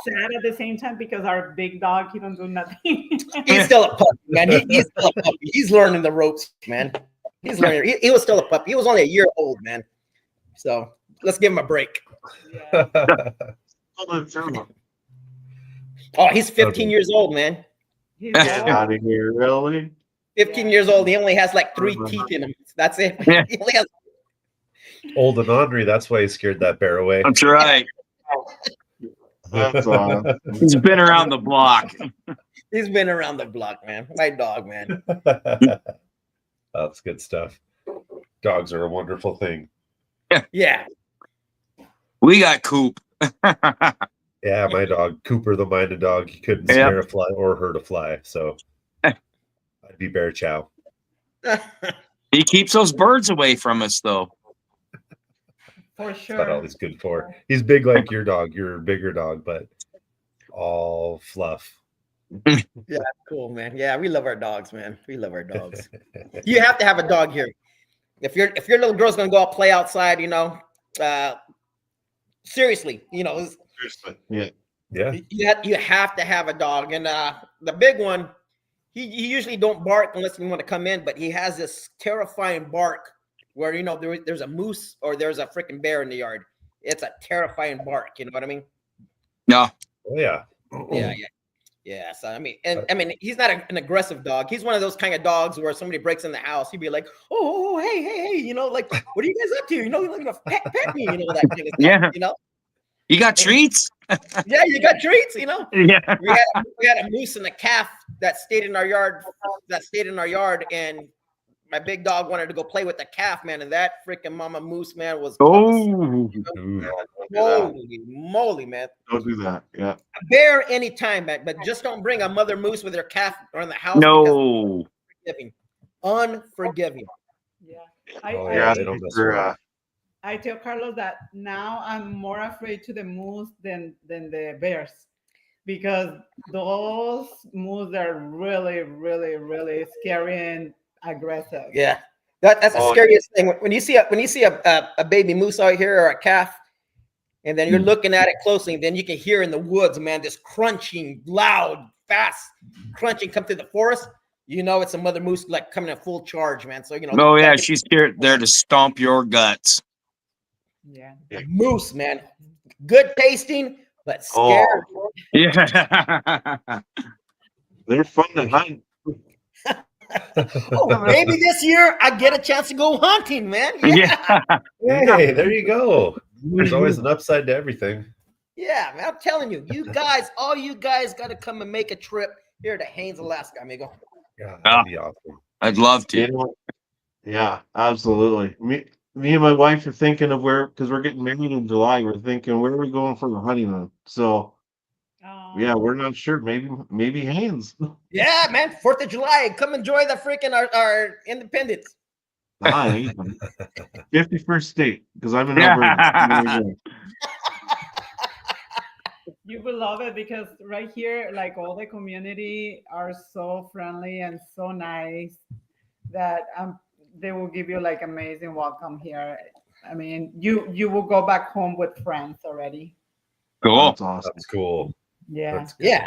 sad at the same time because our big dog, he don't do nothing. He's still a puppy, man. He's still a puppy. He's learning the ropes, man. He's learning. He was still a puppy. He was only a year old, man. So let's give him a break. Yeah. Oh, he's 15 years old, man. He's Get old. out of here, really? 15 years old. He only has like 3 teeth in him. That's it. Yeah. He only has old and ornery. That's why he scared that bear away. That's right. That's awesome. He's been around the block. He's been around the block, man. My dog, man. That's good stuff. Dogs are a wonderful thing. Yeah. We got Coop. Yeah, my dog, Cooper the minded dog, he couldn't Yep. scare a fly or hurt a fly. So I'd be Bear Chow. He keeps those birds away from us, though. For That's not all sure. he's good for. He's big like your dog, your bigger dog, but all fluff. Cool, man. Yeah, we love our dogs, man. We love our dogs. You have to have a dog here. If your little girl's gonna go out play outside, seriously, Seriously. Yeah. Yeah. you have to have a dog. And the big one, he usually don't bark unless we want to come in, but he has this terrifying bark where there's a moose or there's a freaking bear in the yard. It's a terrifying bark. You know what I mean? No. Oh yeah. Yeah. So I mean, he's not an aggressive dog. He's one of those kind of dogs where somebody breaks in the house, he'd be like, "Oh, hey, like, what are you guys up to? Like, pet me, that kind of stuff, Yeah. You got treats? Yeah, you got treats, Yeah. We had a moose and a calf that stayed in our yard. And my big dog wanted to go play with the calf, man, and that freaking mama moose, man, was Oh. Ooh. holy moly, man. Don't do that. Yeah. A bear anytime, man, but just don't bring a mother moose with her calf around the house. No. because unforgiving. Yeah. Oh, I, yeah, I, they don't mess For, around. I tell Carlos that now I'm more afraid to the moose than the bears because those moose are really, really, really scary and aggressive. Yeah, that's the Oh, scariest thing. When you see a baby moose out here or a calf, and then you're looking at it closely, then you can hear in the woods, man, this crunching, loud, fast crunching come through the forest. It's a mother moose like coming in full charge, man. So Oh, yeah. She's there to stomp your guts. Yeah. moose, man, good tasting but Oh. scary. Yeah. They're fun to hunt. Oh, maybe this year I get a chance to go hunting, man. Yeah. Hey, there you go. There's always an upside to everything. Yeah, man, I'm telling you, all you guys got to come and make a trip here to Haines, Alaska, amigo. Yeah, that'd be awesome. I'd love to. Yeah, absolutely. Me and my wife are thinking of because we're getting married in July. We're thinking, where are we going for the honeymoon? So yeah, we're not sure. Maybe Haines. Yeah, man, 4th of July, come enjoy the freaking our independence. 51st state, because I'm in Yeah. Alberta. You will love it because right here, like all the community are so friendly and so nice that they will give you like amazing welcome here. I mean, you will go back home with friends already. Cool. That's awesome. That's cool. Yeah. That's good.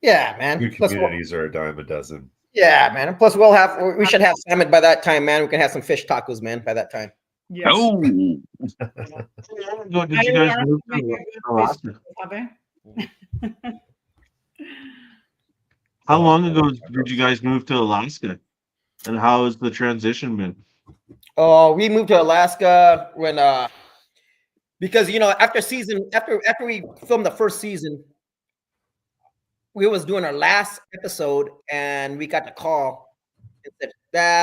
Yeah, man. Good Plus, communities are a dime a dozen. yeah, man. And plus, we should have salmon by that time, man. We can have some fish tacos, man, by that time. Yes. Oh. Did you guys move to Alaska? How long ago did you guys move to Alaska? And how has the transition been? Oh, we moved to Alaska when because after we filmed the first season, we was doing our last episode, and we got the call and said,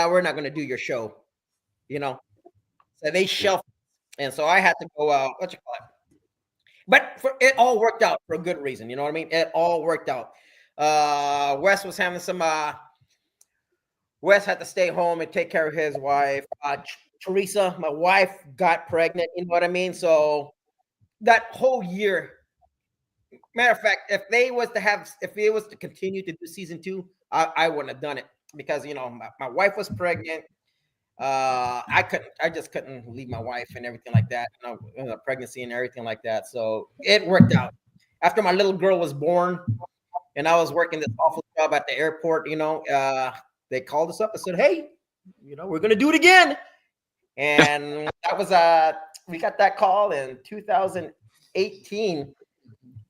we're not going to do your show, so they shelved, and so I had to go out. What you call it? But it all worked out for a good reason. You know what I mean? It all worked out. Wes was having some. Wes had to stay home and take care of his wife. Teresa, my wife, got pregnant. You know what I mean? So that whole year. Matter of fact, if they was to continue to do season 2, I wouldn't have done it because my wife was pregnant. I just couldn't leave my wife and everything like that. Pregnancy and everything like that. So it worked out. After my little girl was born, and I was working this awful job at the airport, they called us up and said, "Hey, we're gonna do it again." And that was we got that call in 2018.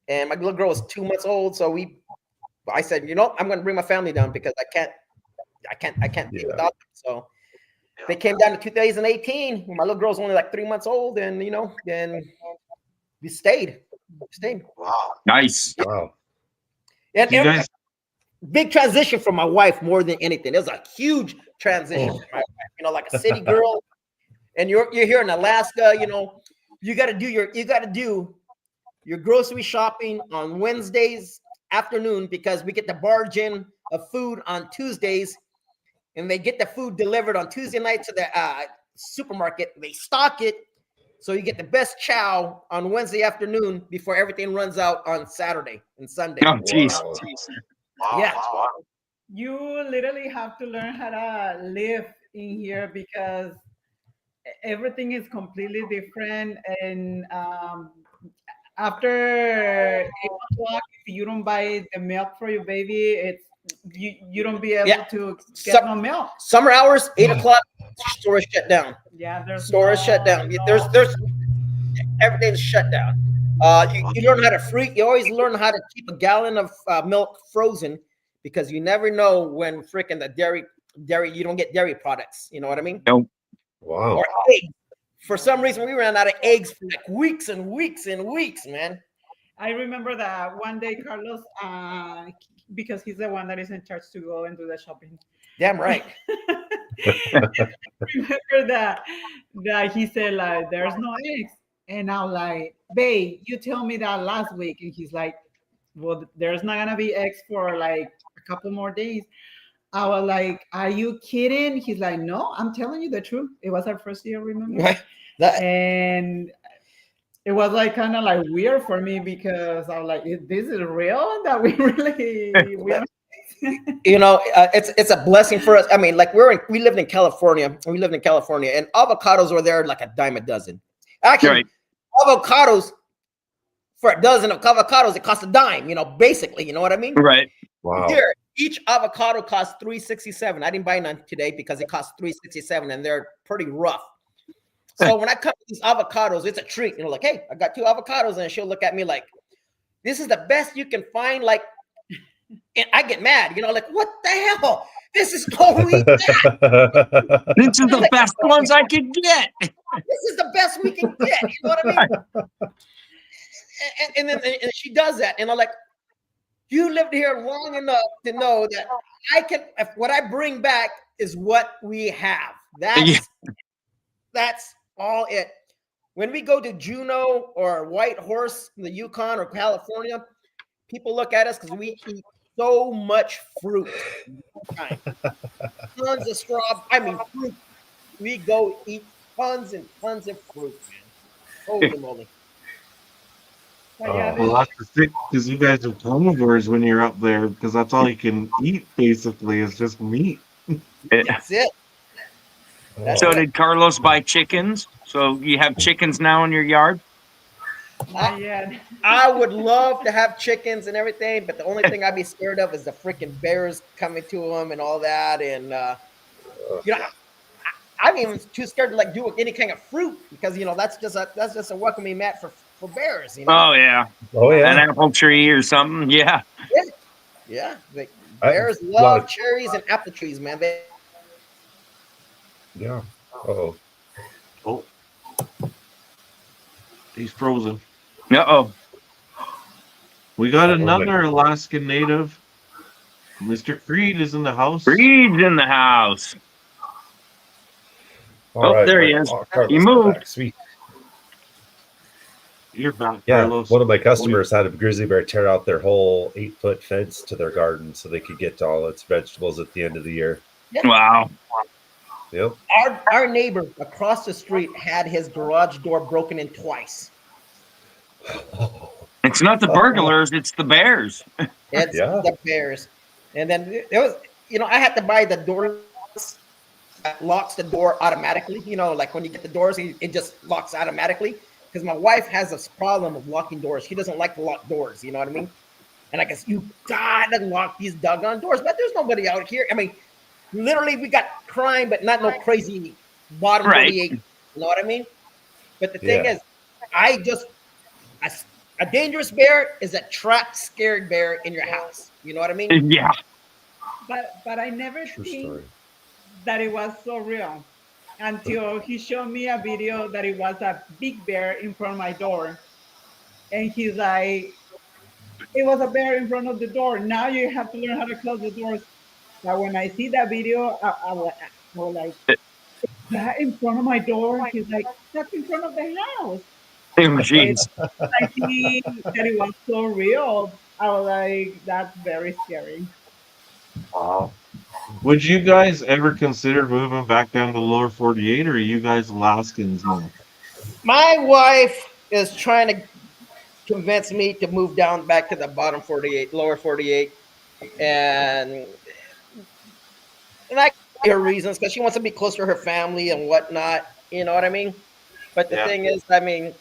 And my little girl was 2 months old, so I said, I'm going to bring my family down because I can't be without them. So they came down to 2018 when my little girl was only like 3 months old, and then we stayed. Wow, nice. Wow. And big transition for my wife more than anything. It was a huge transition for my wife. Like a city girl, and you're here in Alaska. You got to do your grocery shopping on Wednesdays afternoon because we get the barge in of food on Tuesdays, and they get the food delivered on Tuesday night to the supermarket. They stock it, so you get the best chow on Wednesday afternoon before everything runs out on Saturday and Sunday. Oh, jeez. Wow. Yeah. You literally have to learn how to live in here because everything is completely different, and after 8 o'clock, if you don't buy the milk for your baby, it's you don't be able to get no milk. Summer hours, 8 o'clock, store is shut down. Yeah, there's store is shut down. There's everything's shut down. You learn how to freeze. You always learn how to keep a gallon of milk frozen because you never know when freaking the dairy you don't get dairy products. You know what I mean? Nope. Wow. Or eggs. For some reason, we ran out of eggs for like weeks and weeks and weeks, man. I remember that one day, Carlos, because he's the one that is in charge to go and do the shopping. Damn right. Remember that he said, like, there's no eggs. And I'm like, babe, you told me that last week. And he's like, well, there's not going to be eggs for like a couple more days. I was like, are you kidding? He's like, no, I'm telling you the truth. It was our first year, remember? Right. And it was like kind of like weird for me because I was like, this is real that we really it's a blessing for us. I mean, like we lived in California, and avocados were there like a dime a dozen. Actually, avocados, for a dozen of avocados, it costs a dime, basically, you know what I mean? Right. Wow. Here, each avocado costs $3.67. I didn't buy none today because it costs $3.67 and they're pretty rough. So when I cut these avocados, it's a treat. Like, hey, I got 2 avocados, and she'll look at me like, this is the best you can find. Like, and I get mad, like, what the hell? This is totally This is the best ones I could get. This is the best we can get. You know what I mean? And then she does that, and I'm like, you lived here long enough to know that if what I bring back is what we have. That's all it. When we go to Juneau or White Horse in the Yukon or California, people look at us because we eat so much fruit. Tons of fruit. We go eat tons and tons of fruit, man. Holy moly. Well, that's the thing, because you guys are carnivores when you're up there, because that's all you can eat, basically, is just meat. That's it. So did Carlos buy chickens? So you have chickens now in your yard? I would love to have chickens and everything, but the only thing I'd be scared of is the freaking bears coming to them and all that. And I'm even too scared to like do any kind of fruit because that's just a welcoming mat for bears. Oh yeah. An apple tree or something. Yeah. Yeah. Bears love cherries and apple trees, man. Yeah. Oh. He's frozen. Uh-oh. We got Oh, my- another Alaskan native. Mr. Creed is in the house. Reed's in the house. All Oh, right, there my- he is. oh, Carlos, He I'm moved. back. Sweet. You're back, Yeah, Carlos. one of my customers had a grizzly bear tear out their whole 8-foot fence to their garden so they could get to all its vegetables at the end of the year. Wow. Yep. Our neighbor across the street had his garage door broken in twice. It's not the burglars, it's the bears. It's Yeah. the bears. And then there was, I had to buy the door that locks the door automatically. Like when you get the doors, it just locks automatically. Because my wife has this problem of locking doors. She doesn't like to lock doors. You know what I mean? And I guess you gotta lock these doggone doors. But there's nobody out here. I mean, literally, we got crime, but not no crazy bottom Right. 38. You know what I mean? But the thing is, a dangerous bear is a trapped, scared bear in your house. You know what I mean? Yeah. But I never True think story. that it was so real until he showed me a video that it was a big bear in front of my door. And he's like, it was a bear in front of the door. Now you have to learn how to close the doors. But when I see that video, I was like, is that in front of my door? He's like, that's in front of the house. Oh, jeez. I think that it was so real. I was like, that's very scary. Wow. Would you guys ever consider moving back down to the lower 48, or are you guys Alaskans now? My wife is trying to convince me to move down back to the bottom 48, lower 48. And I get her reasons because she wants to be closer to her family and whatnot. You know what I mean? But the Yeah. thing is, I mean,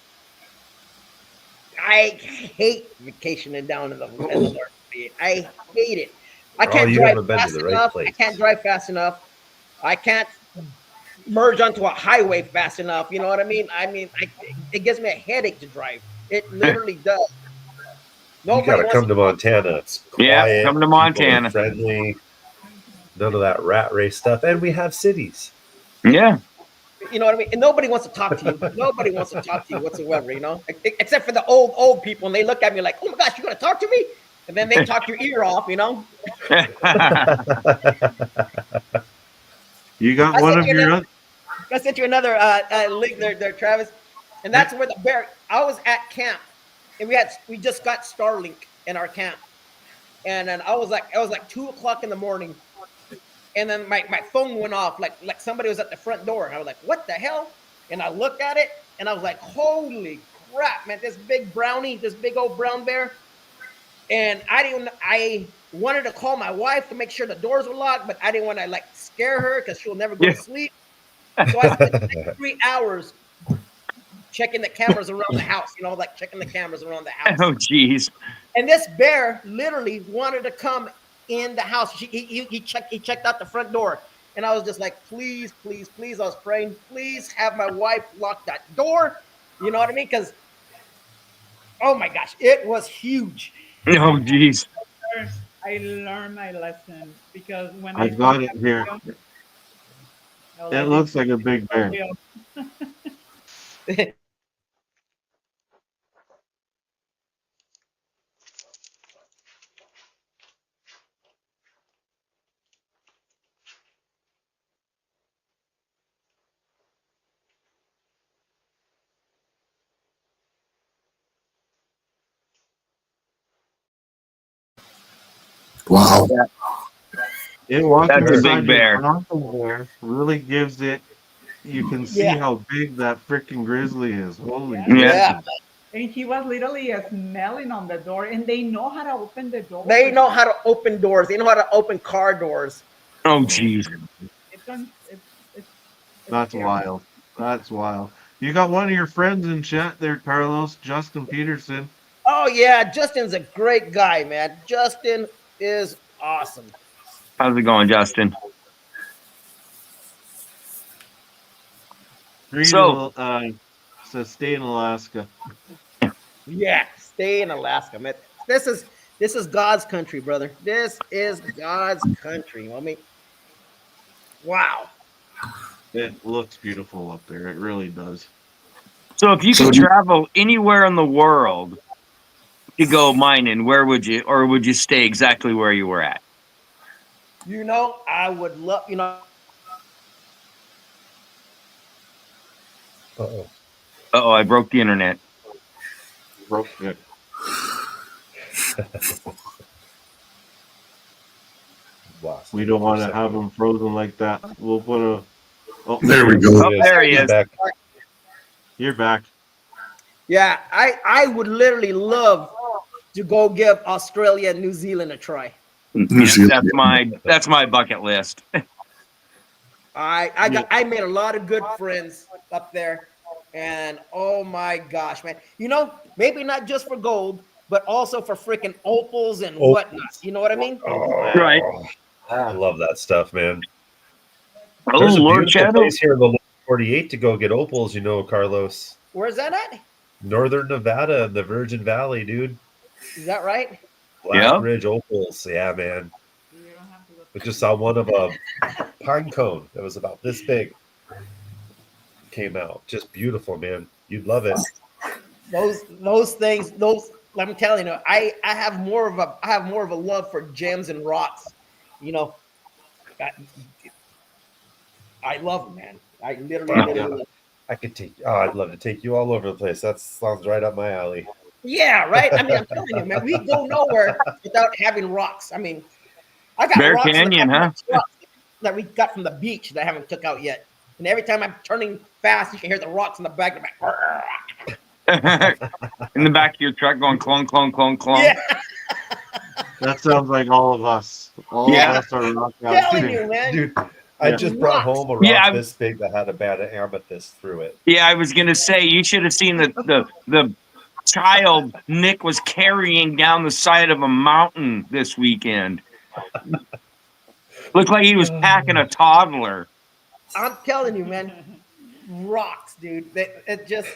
I hate vacationing down in the lower 48. I hate it. I Oh, can't you drive haven't been to fast the right enough. place. I can't drive fast enough. I can't merge onto a highway fast enough. You know what I mean? It gives me a headache to drive. It literally does. You gotta wants come to Montana. It's Yeah, quiet. come to people are Montana. Friendly. None of that rat race stuff. And we have cities. Yeah. You know what I mean? And nobody wants to talk to you. Nobody wants to talk to you whatsoever, except for the old people. And they look at me like, oh my gosh, you're going to talk to me? And then they talk your ear off, You got I one sent of you your another- I sent you another link there, Travis. And that's where the bear, I was at camp and we just got Starlink in our camp. And then it was like 2:00 in the morning. And then my phone went off like somebody was at the front door. And I was like, what the hell? And I looked at it and I was like, holy crap, man, this big old brown bear. And I wanted to call my wife to make sure the doors were locked, but I didn't want to scare her because she'll never go to sleep. So I spent the next 3 hours checking the cameras around the house, checking the cameras around the house. Oh, jeez. And this bear literally wanted to come in the house. He checked out the front door. And I was just like, please, please, please. I was praying, please have my wife lock that door. You know what I mean? Because, oh my gosh, it was huge. Oh, jeez. I learned my lesson because when I got it here. I was It like, looks like a big bear. real. Wow. It walking That's a big beside your bear. Bronco bear really gives it. You can see Yeah. how big that freaking grizzly is. Holy Yeah. shit. And he was literally smelling on the door, and they know how to open the door. They know how to open doors. They know how to open car doors. Oh, jeez. It's That's scary. wild. That's wild. You got one of your friends in chat there, Carlos, Justin Peterson. Oh yeah, Justin's a great guy, man. Justin is awesome. How's it going, Justin? So- Says stay in Alaska. Yeah, stay in Alaska, man. This is God's country, brother. This is God's country. I mean, wow. It looks beautiful up there. It really does. So if you could travel anywhere in the world to go mining, where would you, or would you stay exactly where you were at? You know, I would love, you know, Uh-oh. Uh-oh, I broke the internet. Broke it. Lost. We don't want to have them frozen like that. We'll put a. Oh, There we go. Oh, there he He's is. back. You're back. yeah, I would literally love to go give Australia and New Zealand a try. New Yes, Zealand. that's my bucket list. I made a lot of good friends up there, and oh my gosh, man! You know, maybe not just for gold, but also for freaking opals and Opals. whatnot. You know what I mean? Oh, Right. I love that stuff, man. Oh, There's a Lord beautiful Shadow. place here in the lower 48 to go get opals, you know, Carlos. Where's that at? Northern Nevada and the Virgin Valley, dude. Is that right? Black Yeah. Ridge opals. Yeah, man. I just saw one of a pine cone that was about this big. Came out. Just beautiful, man. You'd love it. Those things, those I'm telling you, I have more of a love for gems and rocks. You know, I love them, man. I literally. I could take. Oh, I'd love to take you all over the place. That sounds right up my alley. Yeah, right. I mean, I'm telling you, man, we go nowhere without having rocks. I mean, I got Bear rocks in the Canyon, back huh? of my truck that we got from the beach that I haven't took out yet. And every time I'm turning fast, you can hear the rocks in the back of In the back of your truck going clone, clone, clone, clone. Yeah, That sounds like all of us. All Yeah. of us are rock guys telling too. you, man. Dude, I Yeah. just brought home a rock Yeah, I'm- this big that had a bad amethyst through it. Yeah, I was gonna say you should have seen the child Nick was carrying down the side of a mountain this weekend. Looked like he was packing a toddler. I'm telling you, man, rocks, dude. It just.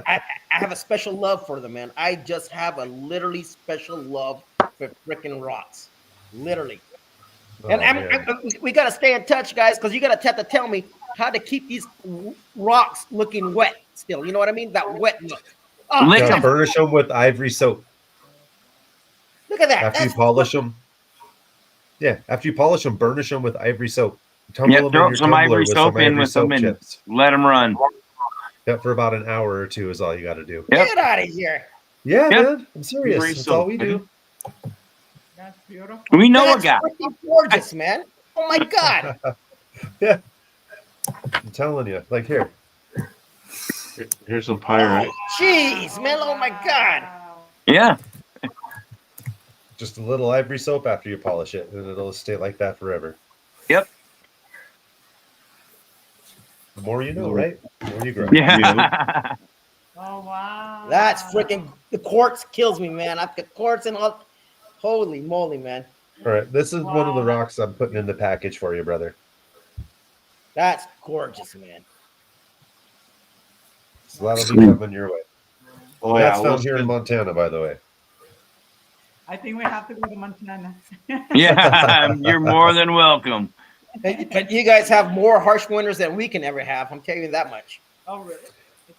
I have a special love for them, man. I just have a literally special love for freaking rocks, literally. Oh, And man. we got to stay in touch, guys, because you got to tell me how to keep these rocks looking wet still. You know what I mean? That wet look. Oh, Lick Yeah, them. burnish them with ivory soap look at that. after you That's polish them. Yeah, after you polish them, burnish them with ivory soap. Tumble Yeah, them in throw your some tumbler ivory with soap some in ivory with them soap and chips. let them run. Yeah, for about an hour or two is all you got to do. Yep. Get out of here. Yeah, Yep. man, I'm serious. Ivory That's all soap, we do. That's beautiful. We know That's a guy. freaking gorgeous, man. Oh my God. Yeah, I'm telling you. Like here, Here's some pyrite. Jeez, man. Oh my God. Wow. Yeah. just a little ivory soap after you polish it, and it'll stay like that forever. Yep. The more you know, right? The more you grow. Yeah. Oh wow. That's freaking, the quartz kills me, man. I've got quartz and all. Holy moly, man. All right, this is one of the Wow. rocks I'm putting in the package for you, brother. That's gorgeous, man. So that'll Sweet. be coming your way. Oh That's yeah, found let's here in get- Montana, by the way. I think we have to go to Montana. Yeah. You're more than welcome. But you guys have more harsh winters than we can ever have. I'm telling you that much. Oh really?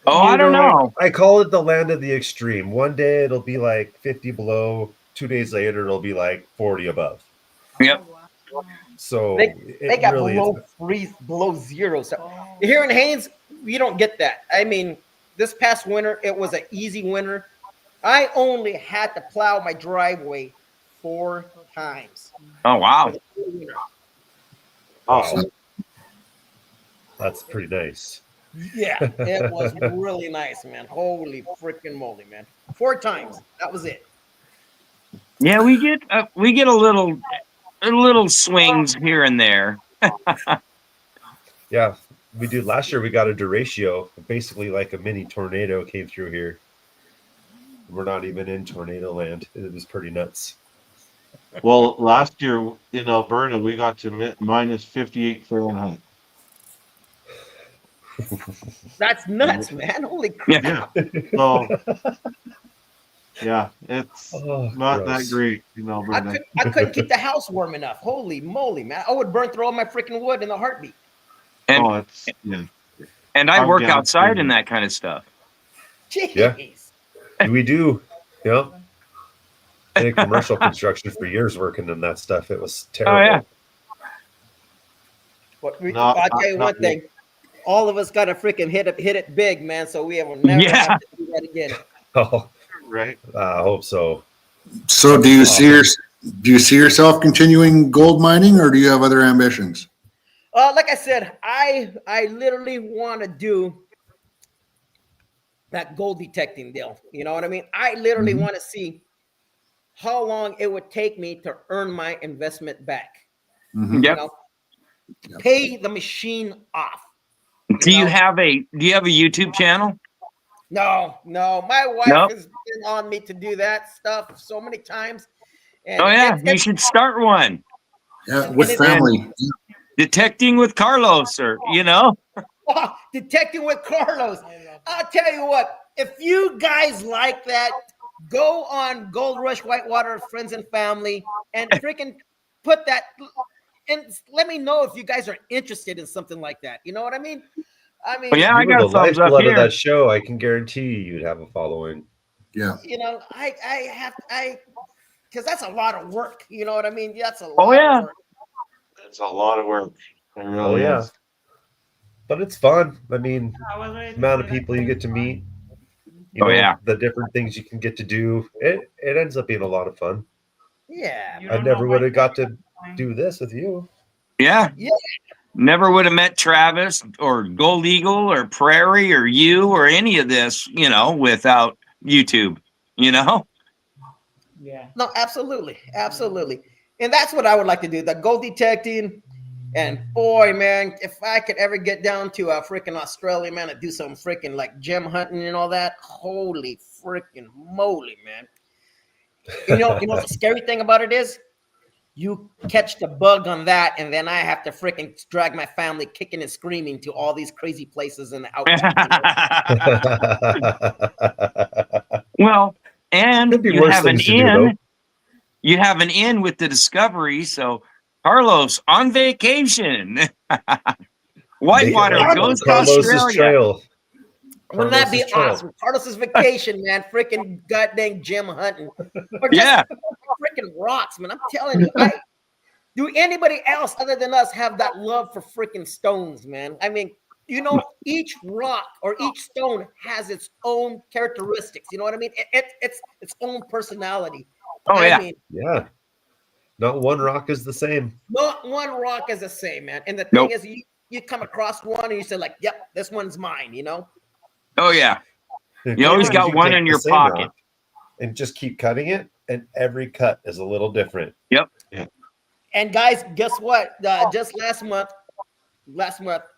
Oh, I don't know. I call it the land of the extreme. One day it'll be like 50 below. 2 days later it'll be like 40 above. Yep. Oh, wow. So They it got really below is. freeze, below zero. So Oh. here in Haines, you don't get that. I mean, this past winter, it was an easy winter. I only had to plow my driveway 4 times. Oh wow. Oh, That's pretty nice. Yeah, it was really nice, man. Holy freaking moly, man. 4 times. That was it. Yeah, we get a little swings here and there. Yeah, we did last year. We got a derecho, basically like a mini tornado came through here. We're not even in tornado land. It was pretty nuts. well, last year in Alberta we got to minus 58 Fahrenheit. That's nuts, man. Holy crap. Yeah. So yeah, it's Oh, not that gross. great in Alberta. I couldn't keep the house warm enough. Holy moly, man. I would burn through all my freaking wood in a heartbeat. And Oh, it's yeah. And I I'm work down outside to- in that kind of stuff. Jeez. Yeah. We do. Yeah. I did commercial construction for years working in that stuff. It was terrible. Oh yeah. But No, I'll tell you not one thing. All of us got to freaking hit it big, man. So we will never Yeah. have to do that again. Oh, right. I hope so. So do you see yourself continuing gold mining, or do you have other ambitions? Like I said, I literally want to do that gold detecting deal. You know what I mean? I literally want to see how long it would take me to earn my investment back. Mhm. Yep. You know, pay the machine off. Do you know? have a YouTube channel? No, my wife Nope. has been on me to do that stuff so many times. And Oh yeah, it's- you should start one. Yeah, with And family. Detecting with Carlos, or detecting with Carlos. I'll tell you what, if you guys like that, go on Gold Rush Whitewater Friends and Family and freaking put that and let me know if you guys are interested in something like that. You know what I mean? I mean, yeah, I You were got the a thumbs up lifeblood of here. that show. I can guarantee you'd have a following. Yeah. you know, because that's a lot of work. You know what I mean? That's a lot Oh, yeah. of work. It's a lot of work. It really Oh yeah. is. But it's fun. I mean, I was ready the to amount say of that. people you get to meet. Oh, yeah. The different things you can get to do. It ends up being a lot of fun. Yeah. You I don't never know would my have got to time. do this with you. Yeah. Yeah. Never would have met Travis or Gold Eagle or Prairie or you or any of this, without YouTube, Yeah. No, absolutely. And that's what I would like to do, the gold detecting. And boy, man, if I could ever get down to a freaking Australia, man, and do some freaking like gem hunting and all that, holy freaking moly, man. You know what the scary thing about it is? You catch the bug on that, and then I have to freaking drag my family kicking and screaming to all these crazy places in the outback. Well, and Could be you worse have an things to do, though. in. You have an in with the Discovery, so Carlos on vacation. Whitewater Make it like goes to Carlos's Australia. trail. Wouldn't that be Carlos's trail. awesome? Carlos's vacation, man. Freaking goddamn gem hunting. Or just Yeah. freaking rocks, man. I'm telling you. Do anybody else other than us have that love for freaking stones, man? I mean, each rock or each stone has its own characteristics. You know what I mean? It's its own personality. Oh, yeah. I mean, Yeah. Not one rock is the same. not one rock is the same, man. And the thing Nope. is, you come across one and you say, like, yep, this one's mine, Oh, yeah. The You always cool thing is got can one take in the your same pocket. rock and just keep cutting it, and every cut is a little different. Yep. And guys, guess what? Just last month,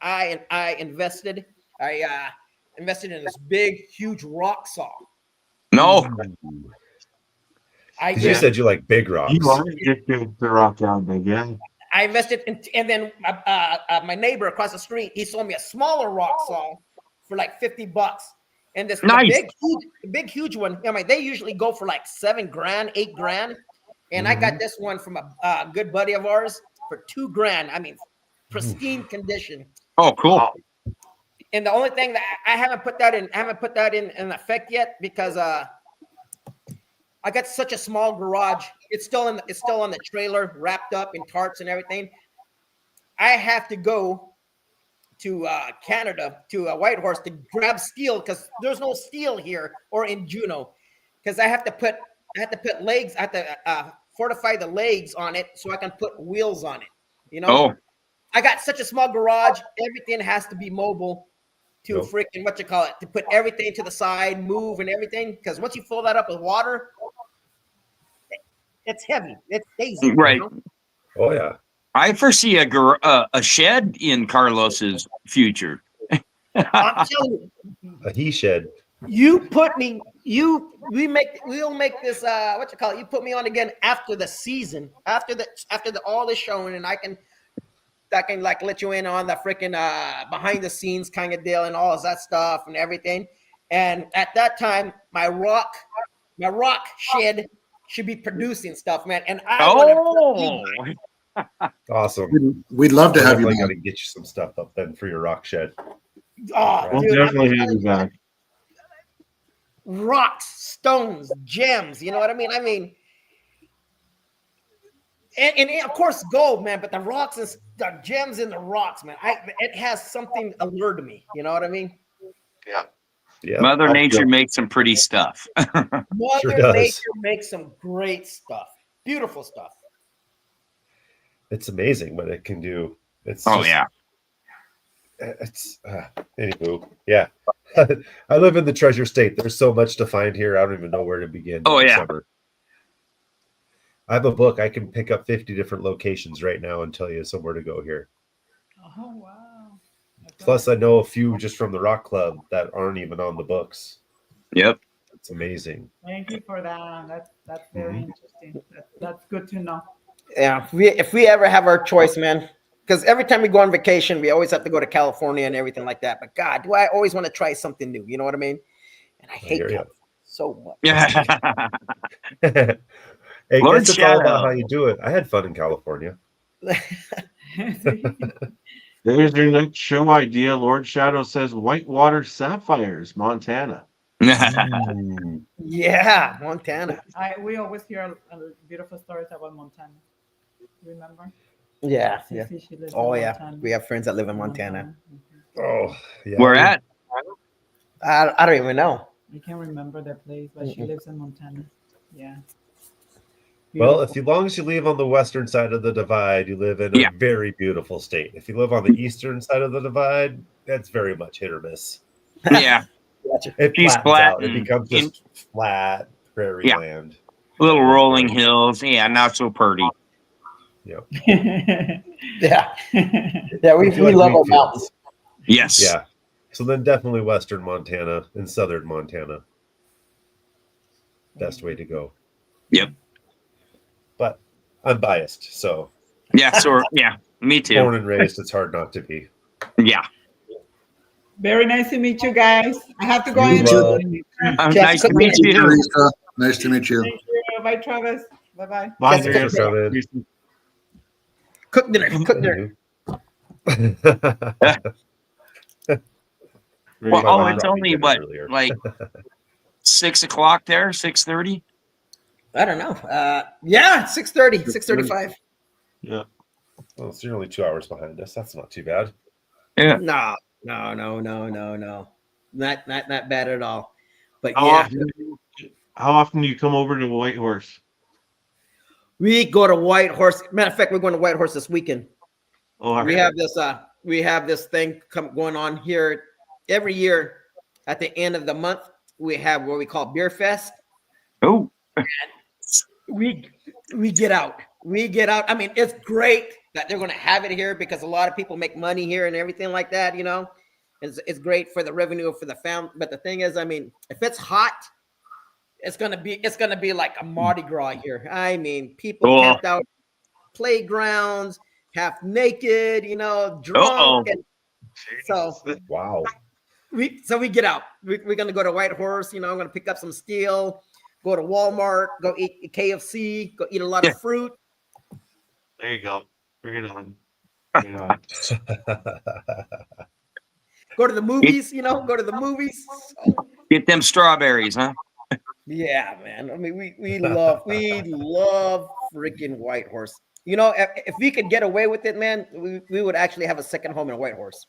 I invested. I invested in this big, huge rock saw. No. I 'Cause you said you like big rocks. You are addicted to rock out big, yeah. I invested in, and then my neighbor across the street, he sold me a smaller rock saw for like $50. And this Nice. the big huge one. I mean, they usually go for like $7,000, $8,000, and I got this one from a good buddy of ours for $2,000. I mean, pristine condition. Oh, cool. And the only thing that I haven't put that in effect yet because I got such a small garage. It's still on the trailer, wrapped up in tarps and everything. I have to go to Canada to Whitehorse to grab steel because there's no steel here or in Juneau. Because I have to put legs. I have to fortify the legs on it so I can put wheels on it. Oh, I got such a small garage. Everything has to be mobile to Nope. freaking to put everything to the side, move and everything. Because once you fill that up with water, it's heavy. It's easy. right. Oh yeah. I foresee a shed in Carlos's future. I'm telling you, A he shed. we'll make this you put me on again after the season, after all the showing, and I can like let you in on the freaking behind the scenes kind of deal and all of that stuff and everything. And at that time, my rock shed should be producing stuff, man. And Oh, Awesome. We'd love to have you Definitely back. got to get you some stuff up then for your rock shed. Oh, We'll dude, definitely have you back. rocks, stones, gems. You know what I mean? And of course gold, man. But the rocks and the gems in the rocks, man. It has something allured me. You know what I mean? Yeah. Mother I Nature feel- makes some pretty stuff. Mother Sure does. Nature makes some great stuff, beautiful stuff. It's amazing what it can do. It's Oh just, yeah. It's anywho, yeah. I live in the Treasure State. There's so much to find here. I don't even know where to begin. Oh, in yeah. Summer. I have a book. I can pick up 50 different locations right now and tell you somewhere to go here. Oh wow. Plus, I know a few just from the Rock Club that aren't even on the books. Yep. It's amazing. Thank you for that. That's very interesting. That's good to know. Yeah, if we ever have our choice, man, because every time we go on vacation, we always have to go to California and everything like that. But God, do I always want to try something new? You know what I mean? And I hate hear ya. California so much. Yeah. Hey, Lord guess it's all about Shadow. how you do it. I had fun in California. There's your next show idea. Lord Shadow says Whitewater Sapphires, Montana. Mm. Yeah, Montana. We always hear beautiful stories about Montana. Remember? Yeah, Sissy, yeah. she lives Oh in yeah, Montana. we have friends that live in Montana. Oh, yeah. Where at? I don't even know. I can't remember the place, but she lives in Montana. Yeah. Well, as long as you live on the western side of the divide, you live in a Yeah. very beautiful state. If you live on the eastern side of the divide, that's very much hit or miss. Yeah. It She's flattens flat out. It and- becomes just flat prairie Yeah. land. Little rolling hills. Yeah, not so pretty. Yep. Yeah, yeah. We If you like love our wheat mountains. fields. Yes. Yeah. So then definitely western Montana and southern Montana. Best way to go. Yep. But I'm biased, so Yeah. So yeah, me too. born and raised, it's hard not to be. Yeah. Very nice to meet you guys. I have to go You, in. Nice to meet you. Teresa, nice to meet you. Thank you. Bye, Travis. Bye bye. Bye, Yes, Teresa. Travis. Cook dinner. Cook dinner. Well, My oh, mom it's brought me only dinner what, earlier. like 6 o'clock there, 6:30. I don't know. Yeah, 6:30, 6:35. Yeah. Oh, so you're only 2 hours behind us. That's not too bad. Yeah. No. Not bad at all. But How, yeah, how often do you come over to Whitehorse? we go to White Horse. Matter of fact, we're going to White Horse this weekend. Oh, We have this thing going on here every year at the end of the month. We have what we call Beer Fest. Oh. We get out. I mean, it's great that they're going to have it here because a lot of people make money here and everything like that. You know, it's great for the revenue for the family. But the thing is, I mean, if it's hot, it's gonna be like a Mardi Gras here. I mean, people camped out playgrounds, half naked, you know, drunk. And so Wow. we get out. We're gonna go to White Horse. You know, I'm gonna pick up some steel, go to Walmart, go eat KFC, go eat a lot of fruit. There you go. Bring it on. Bring it on. Go to the movies. You know, go to the movies. So, Get them strawberries, huh? yeah, man. I mean, we love freaking White Horse. You know, if we could get away with it, man, we would actually have a second home in White Horse.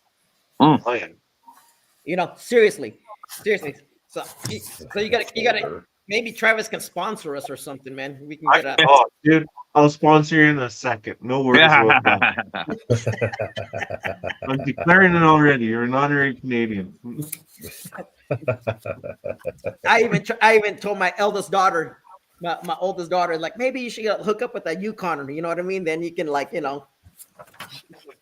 Oh, yeah. You know, seriously. So you gotta maybe Travis can sponsor us or something, man. We can get a Oh, dude, I'll sponsor you in a second. No worries about that. I'm declaring it already. You're an honorary Canadian. I even told my eldest daughter, my oldest daughter, like maybe you should hook up with a Yukon, you know what I mean? Then you can like, you know,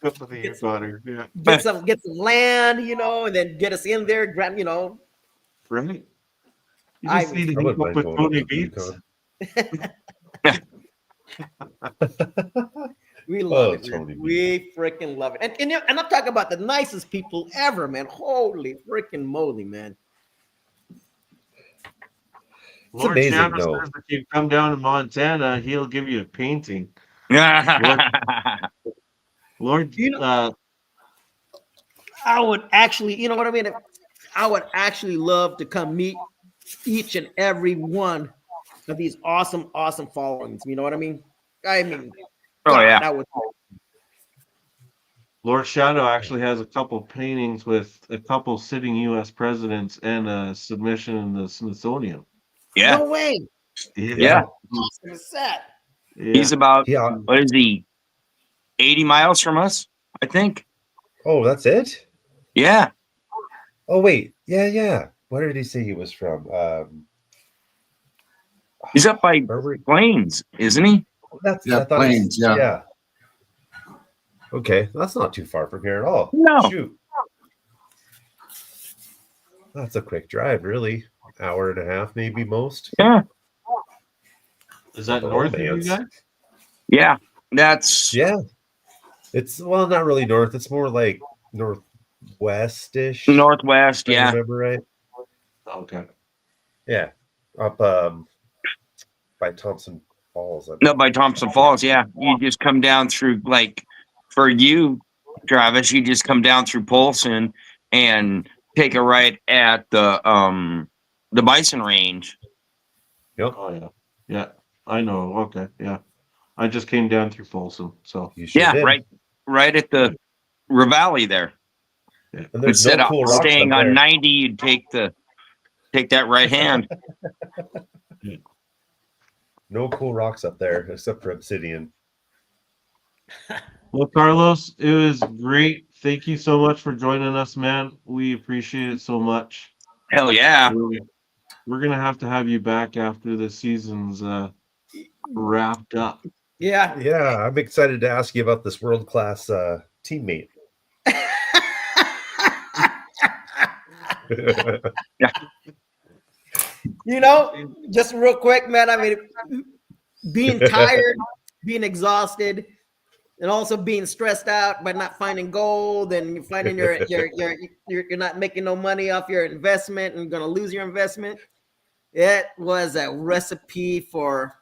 Good for the Yukon. Yeah. get some land, you know, and then get us in there, grant, you know. Right. You I just need to I wouldn't hook up mind with going Tony up to Beats. We love it. Tony Man. We freaking love it. And I'm talking about the nicest people ever, man. Holy freaking moly, man. It's Lord amazing, Shadow though. says if you come down to Montana, he'll give you a painting. Lord, You know, I would actually, you know what I mean? I would actually love to come meet each and every one of these awesome followings. You know what I mean? Oh God, yeah. that would. Lord Shadow actually has a couple paintings with a couple sitting U.S. presidents and a submission in the Smithsonian. Yeah. No way. Yeah. Awesome set. Yeah. He's about, Yeah. what is he? 80 miles from us, I think. Oh, that's it? Yeah. Oh, wait. Yeah. Where did he say he was from? He's up by Where were- Plains, isn't he? That's Yeah, I thought it was- Plains, yeah. Okay, that's not too far from here at all. No. Shoot. That's a quick drive, really. Hour and a half, maybe most. Yeah. Is that Oh, north of you man. guys? Yeah. That's, Yeah. It's not really north. It's more like northwest-ish. northwest. if I Yeah. remember right. Okay. Yeah. Up by Thompson Falls. No, by Thompson Falls. Yeah. You just come down through, like, for you, Travis, you just come down through Polson and take a right at the Bison Range. Yep. Oh yeah. Yeah. I know. Okay. Yeah. I just came down through Folsom, so You sure Yeah. did. Right at the Ravalli there. And there's Instead no of cool rocks staying up on there. 90, you'd take that right hand. No cool rocks up there except for obsidian. Well, Carlos, it was great. Thank you so much for joining us, man. We appreciate it so much. Hell yeah. We're gonna have to have you back after the season's wrapped up. Yeah. Yeah, I'm excited to ask you about this world-class teammate. You know, just real quick, man. I mean, being tired, being exhausted, and also being stressed out by not finding gold, and you're finding you're not making no money off your investment, and you're gonna lose your investment. It was a recipe for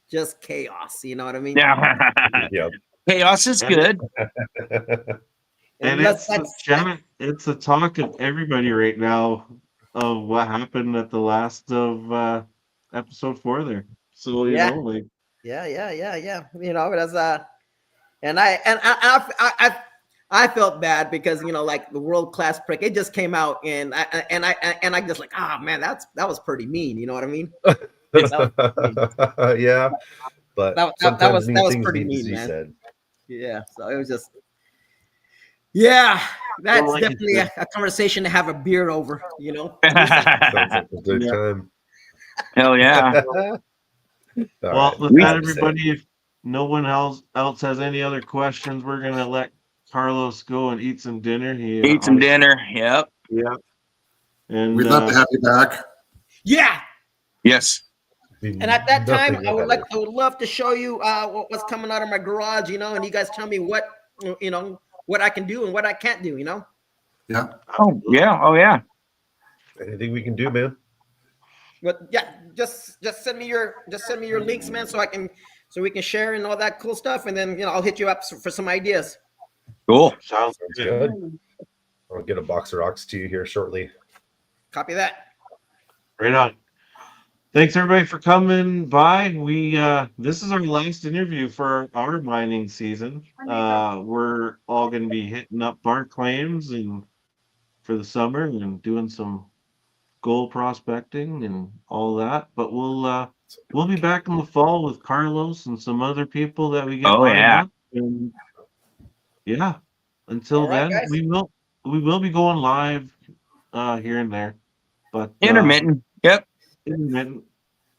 just chaos. You know what I mean? Yeah. Yeah. Chaos is good. And it's the talk of everybody right now of what happened at the last of episode 4 there. So you Yeah. know, like Yeah. You know, that's and I felt bad because, you know, like the world class prick, it just came out, and I just like, oh man, that was pretty mean. You know what I mean? Yeah, but That sometimes mean was things pretty need to mean, be man. said. Yeah. So it was just, yeah, that's Well, like you definitely a conversation to have a beer over. You know? Sounds like a good time. Hell yeah. All well, right. with Enough that, said. everybody, if no one else has any other questions, we're gonna let Carlos go and eat some dinner. Eat some dinner. Yep. Yeah. And We'd love to have you back. Yeah. Yes. And at that time, Nothing I would better. love to show you what's coming out of my garage, you know, and you guys tell me what, you know, what I can do and what I can't do, you know. Yeah. Oh yeah. Oh yeah. Anything we can do, man. But yeah, just send me your links, man, so we can share and all that cool stuff, and then, you know, I'll hit you up for some ideas. Cool. sounds Sounds good. good. I'll get a box of rocks to you here shortly. Copy that. Right on. Thanks everybody for coming by. We this is our last interview for our mining season. We're all gonna be hitting up bar claims and for the summer and doing some gold prospecting and all that. But we'll be back in the fall with Carlos and some other people that we get Oh, lined yeah. up. And yeah. Until All right, then, guys. we will be going live here and there. But Intermittent. Yep. intermittent.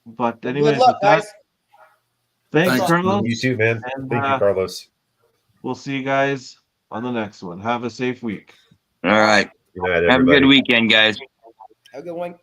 But anyways, Good luck, with that, guys. thanks, Thanks. Carlos. You too, man. And, Thank you, Carlos. We'll see you guys on the next one. Have a safe week. All right. Good night, Have a everybody. good weekend, guys. Have a good one.